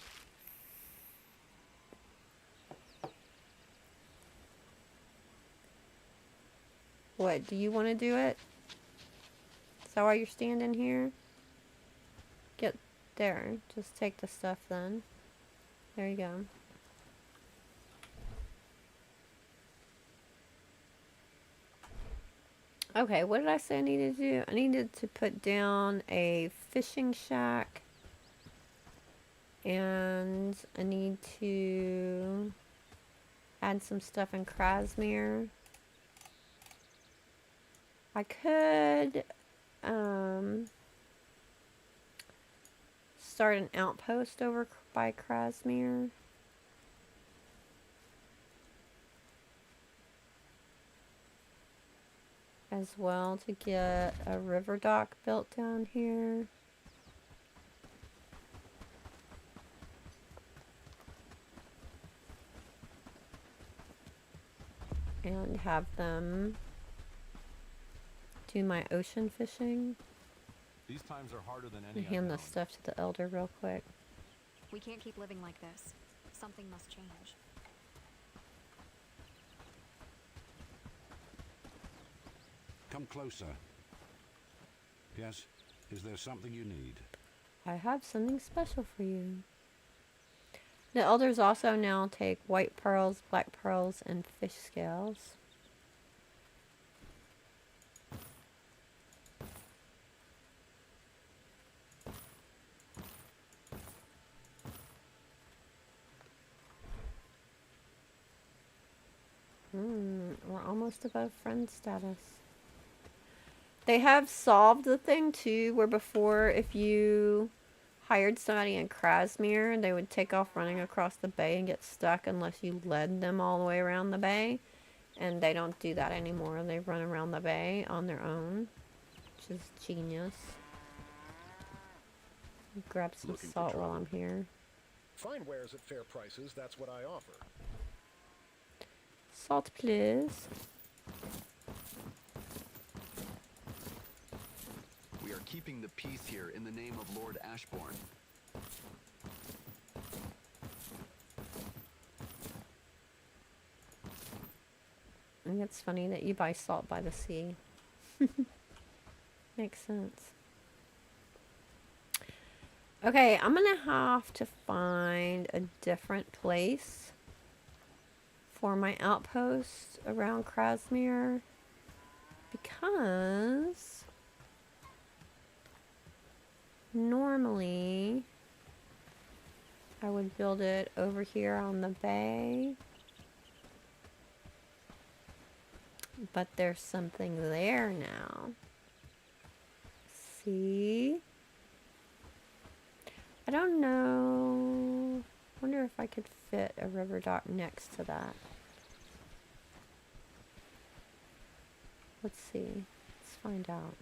What, do you want to do it? Is that why you're standing here? Get there. Just take the stuff then. There you go. Okay, what did I say I needed to do? I needed to put down a fishing shack. And I need to add some stuff in Krasmere. I could start an outpost over by Krasmir. As well to get a river dock built down here. And have them do my ocean fishing. These times are harder than any. Hand this stuff to the elder real quick. We can't keep living like this. Something must change. Come closer. Yes? Is there something you need? I have something special for you. The elders also now take white pearls, black pearls, and fish scales. We're almost above friend status. They have solved the thing too, where before if you hired somebody in Krasmir, they would take off running across the bay and get stuck unless you led them all the way around the bay. And they don't do that anymore. They run around the bay on their own, which is genius. Grab some salt while I'm here. Fine wares at fair prices, that's what I offer. Salt, please. We are keeping the peace here in the name of Lord Ashbourne. I think it's funny that you buy salt by the sea. Makes sense. Okay, I'm gonna have to find a different place for my outpost around Krasmir, because normally I would build it over here on the bay, but there's something there now. See? I don't know. Wonder if I could fit a river dock next to that. Let's see. Let's find out.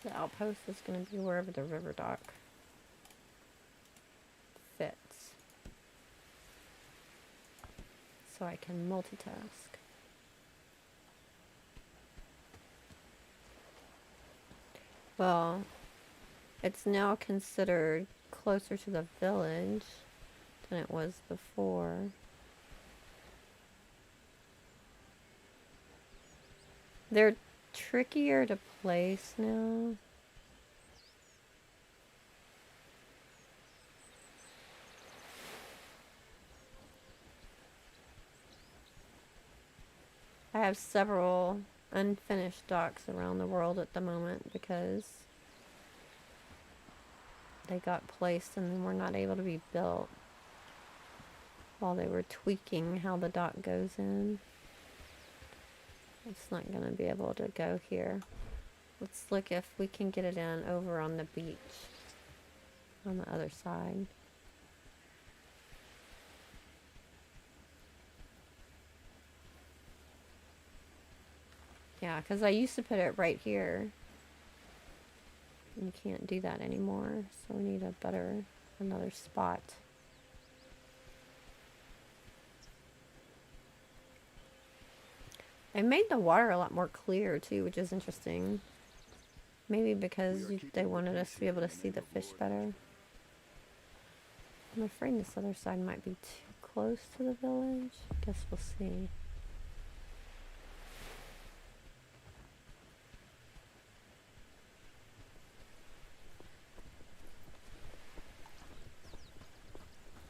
So the outpost is going to be wherever the river dock fits. So I can multitask. Well, it's now considered closer to the village than it was before. They're trickier to place now. I have several unfinished docks around the world at the moment because they got placed and then were not able to be built while they were tweaking how the dock goes in. It's not going to be able to go here. Let's look if we can get it in over on the beach on the other side. Yeah, because I used to put it right here. You can't do that anymore, so we need another spot. They made the water a lot more clear too, which is interesting. Maybe because they wanted us to be able to see the fish better. I'm afraid this other side might be too close to the village. Guess we'll see.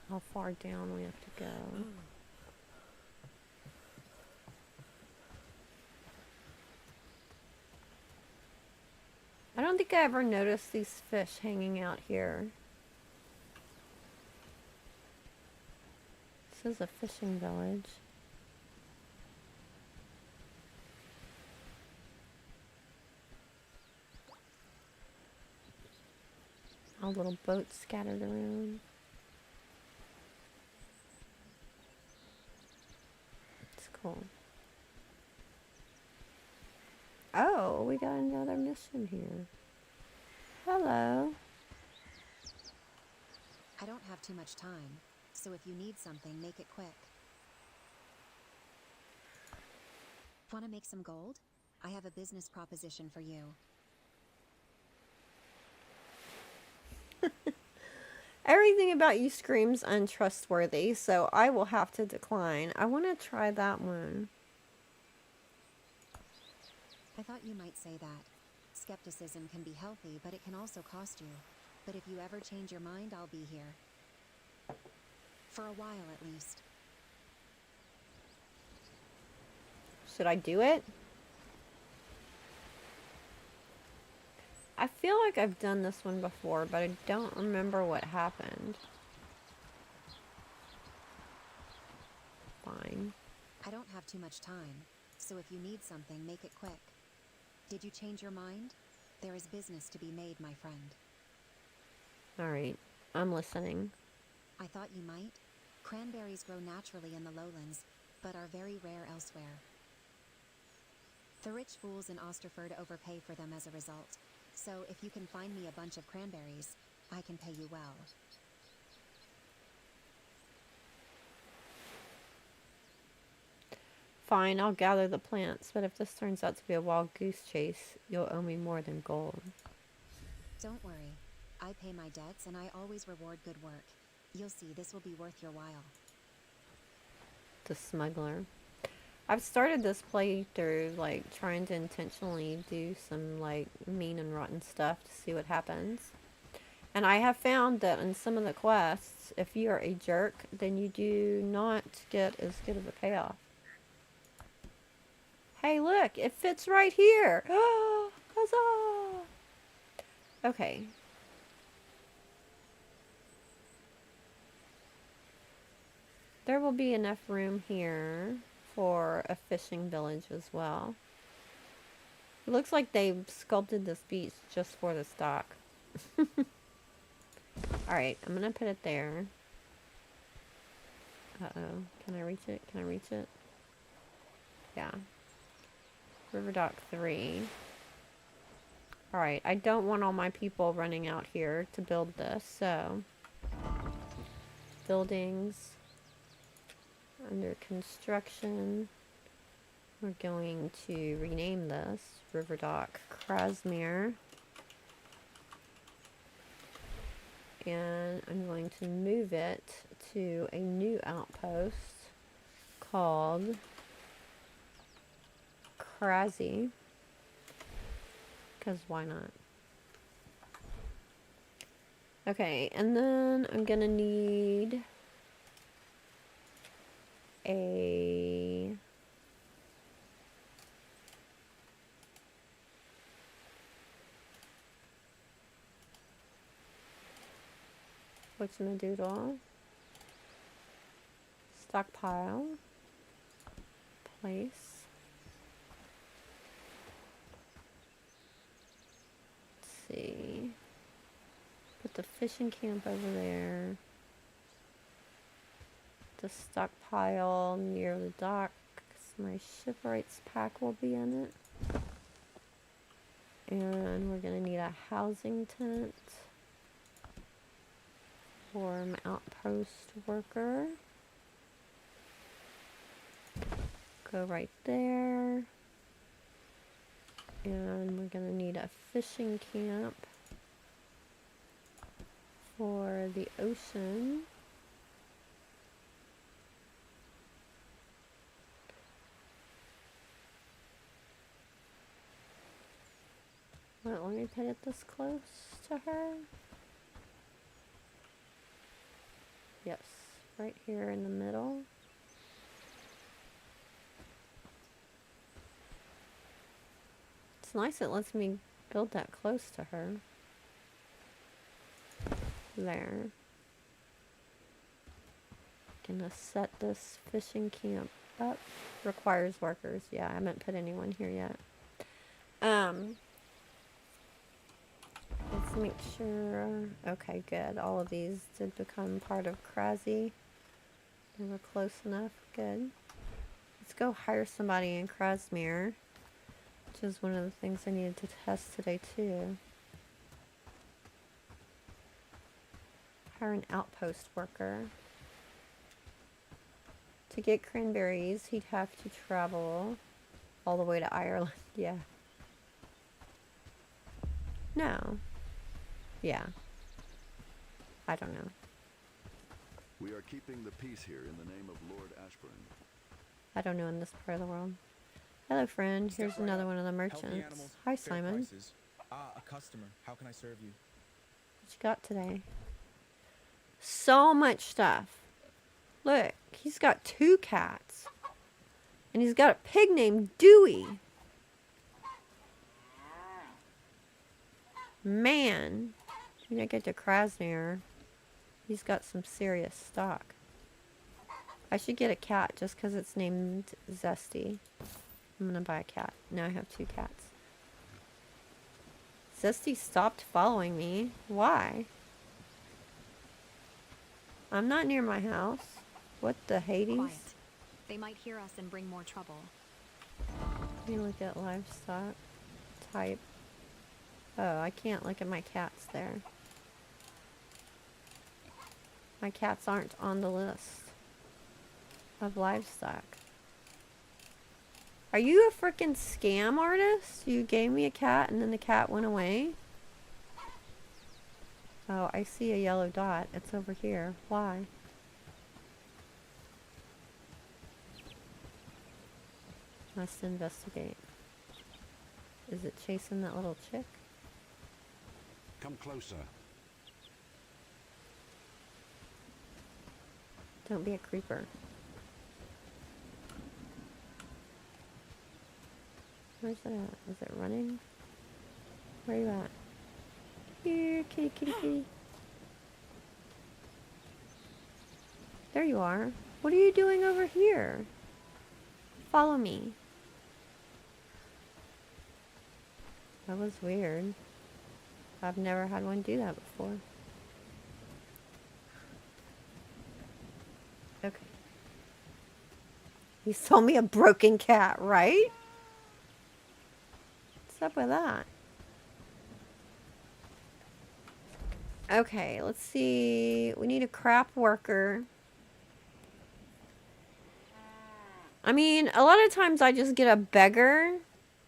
How far down we have to go. I don't think I ever noticed these fish hanging out here. is a fishing village. All little boats scattered around. It's cool. Oh, we got another mission here. Hello. I don't have too much time, so if you need something, make it quick. Want to make some gold? I have a business proposition for you. Everything about you screams untrustworthy, so I will have to decline. I want to try that one. I thought you might say that. Skepticism can be healthy, but it can also cost you. But if you ever change your mind, I'll be here. For a while, at least. Should I do it? I feel like I've done this one before, but I don't remember what happened. Fine. I don't have too much time, so if you need something, make it quick. Did you change your mind? There is business to be made, my friend. Alright, I'm listening. I thought you might. Cranberries grow naturally in the lowlands, but are very rare elsewhere. The rich fools in Osterford overpay for them as a result. So if you can find me a bunch of cranberries, I can pay you well. Fine, I'll gather the plants, but if this turns out to be a wild goose chase, you'll owe me more than gold. Don't worry. I pay my debts and I always reward good work. You'll see, this will be worth your while. The smuggler. I've started this playthrough, like, trying to intentionally do some, like, mean and rotten stuff to see what happens. And I have found that in some of the quests, if you are a jerk, then you do not get as good of a payoff. Hey, look! It fits right here! Oh, huzzah! Okay. There will be enough room here for a fishing village as well. It looks like they sculpted this beach just for the stock. Alright, I'm gonna put it there. Uh-oh. Can I reach it? Can I reach it? Yeah. River Dock 3. Alright, I don't want all my people running out here to build this, so... Buildings... Under construction, we're going to rename this River Dock Krasmere, and I'm going to move it to a new outpost called Krasi, because why not? Okay, and then I'm gonna need a whatchamadoodle stockpile place. Let's see. Put the fishing camp over there. The stockpile near the docks. My shipwrights pack will be in it. And we're going to need a housing tent for an outpost worker. Go right there. And we're going to need a fishing camp for the ocean. Let me put it this close to her. Yes, right here in the middle. It's nice it lets me build that close to her. There. Gonna set this fishing camp up. Requires workers. Yeah, I haven't put anyone here yet. Let's make sure. Okay, good. All of these did become part of Krasi. They were close enough. Good. Let's go hire somebody in Krasmir, which is one of the things I needed to test today too. Hire an outpost worker. To get cranberries, he'd have to travel all the way to Ireland. Yeah. No. Yeah. I don't know. We are keeping the peace here in the name of Lord Ashburn. I don't know in this part of the world. Hello, friend. Here's another one of the merchants. Hi, Simon. A customer. How can I serve you? What you got today? So much stuff. Look, he's got 2 cats. And he's got a pig named Dewey. Man. When I get to Krasnir, he's got some serious stock. I should get a cat just because it's named Zesty. I'm gonna buy a cat. Now I have 2 cats. Zesty stopped following me. Why? I'm not near my house. What the Hades? Quiet. They might hear us and bring more trouble. Let me look at livestock. Type. Oh, I can't look at my cats there. My cats aren't on the list of livestock. Are you a freaking scam artist? You gave me a cat and then the cat went away? Oh, I see a yellow dot. It's over here. Why? Must investigate. Is it chasing that little chick? Come closer. Don't be a creeper. Where's it at? Is it running? Where are you at? Here, kitty, kitty, kitty. There you are. What are you doing over here? Follow me. That was weird. I've never had one do that before. Okay. You sold me a broken cat, right? What's up with that? Okay, let's see. We need a crap worker. I mean, a lot of times I just get a beggar,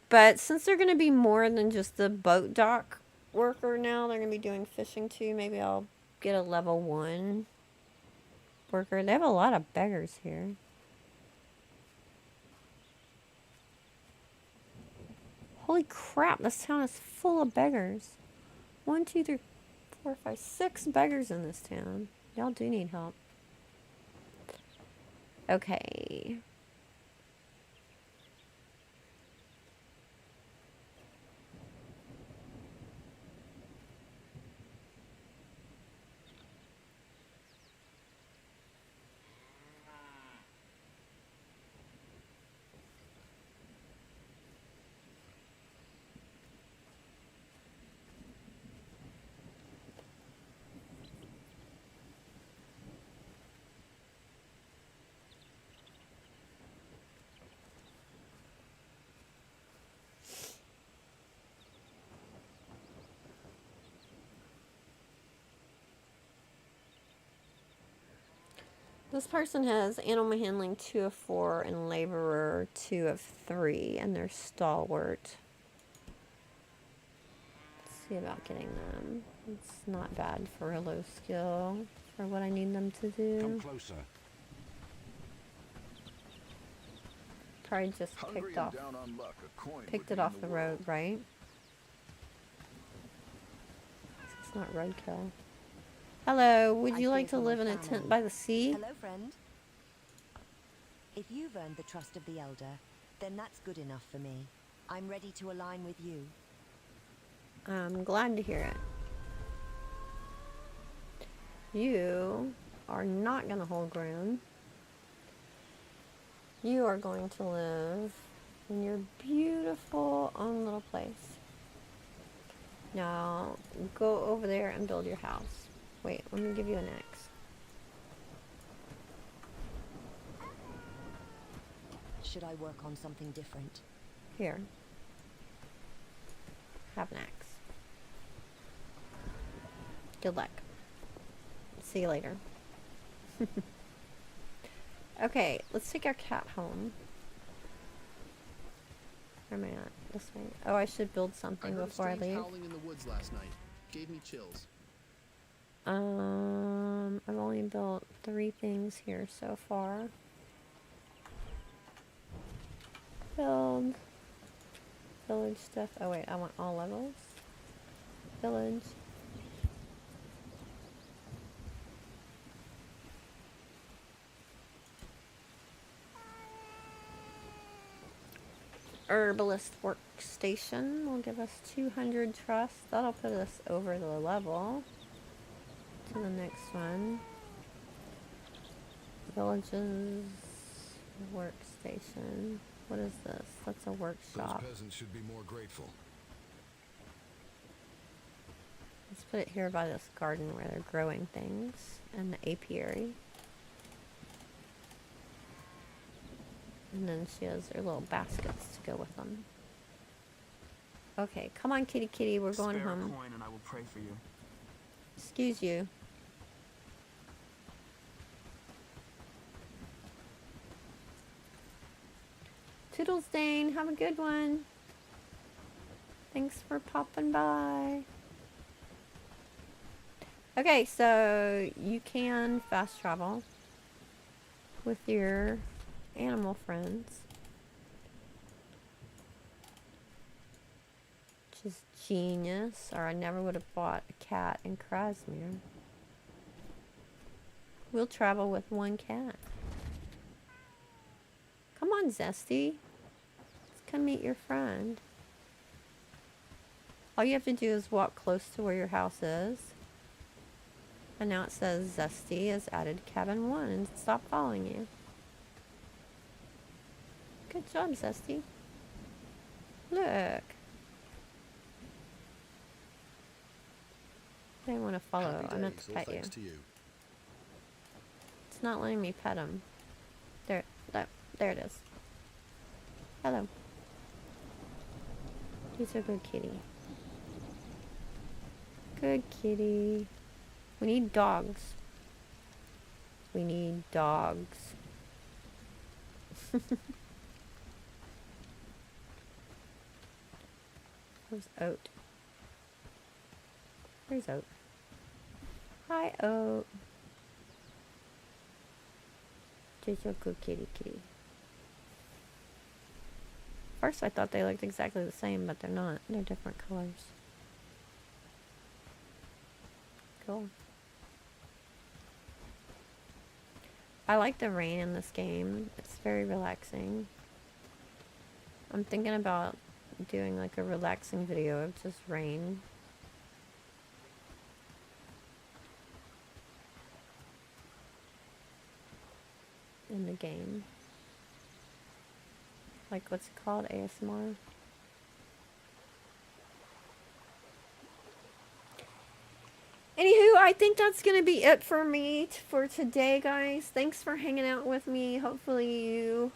but since they're going to be more than just the boat dock worker now, they're going to be doing fishing too. Maybe I'll get a level 1 worker. They have a lot of beggars here. Holy crap, this town is full of beggars. 1, 2, 3, 4, 5, 6 beggars in this town. Y'all do need help. Okay. This person has animal handling 2 of 4 and laborer 2 of 3, and they're stalwart. Let's see about getting them. It's not bad for a low skill for what I need them to do. Come closer. Probably just picked it off the road, right? It's not roadkill. Hello, would you like to live in a tent by the sea? Hello, friend. If you've earned the trust of the Elder, then that's good enough for me. I'm ready to align with you. I'm glad to hear it. You are not going to hold ground. You are going to live in your beautiful own little place. Now, go over there and build your house. Wait, let me give you an axe. Should I work on something different? Here. Have an axe. Good luck. See you later. Okay, let's take our cat home. Where am I at? This way. Oh, I should build something before I leave. Howling in the woods last night. Gave me chills. I've only built 3 things here so far. Build. Village stuff. Oh wait, I want all levels. Village. Herbalist workstation will give us 200 trust. That'll put us over the level to the next one. Villages workstation. What is this? That's a workshop. Those peasants should be more grateful. Let's put it here by this garden where they're growing things and the apiary. And then she has her little baskets to go with them. Okay, come on, kitty kitty, we're going Spare home. a coin and I will pray for you. Excuse you. Toodles Dane, have a good one. Thanks for popping by. Okay, so you can fast travel with your animal friends, which is genius, or I never would have bought a cat in Krasmir. We'll travel with 1 cat. Come on, Zesty. Let's come meet your friend. All you have to do is walk close to where your house is. And now it says Zesty has added cabin 1 and stop following you. Good job, Zesty. Look. I didn't want to follow. I meant to pet you. It's not letting me pet him. There it is. Hello. He's a good kitty. Good kitty. We need dogs. We need dogs. Where's Oat? Where's Oat? Hi, Oat. Just a good kitty kitty. First I thought they looked exactly the same, but they're not. They're different colors. Cool. I like the rain in this game. It's very relaxing. I'm thinking about doing like a relaxing video of just rain. In the game. Like what's it called? ASMR? Anywho, I think that's going to be it for me for today, guys. Thanks for hanging out with me. Hopefully you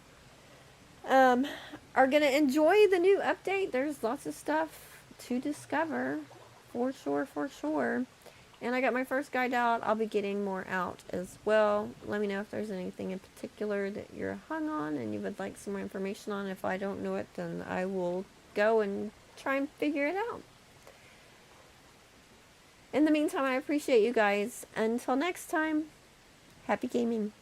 are going to enjoy the new update. There's lots of stuff to discover. For sure. And I got my first guide out. I'll be getting more out as well. Let me know if there's anything in particular that you're hung on and you would like some more information on. If I don't know it, then I will go and try and figure it out. In the meantime, I appreciate you guys. Until next time, happy gaming.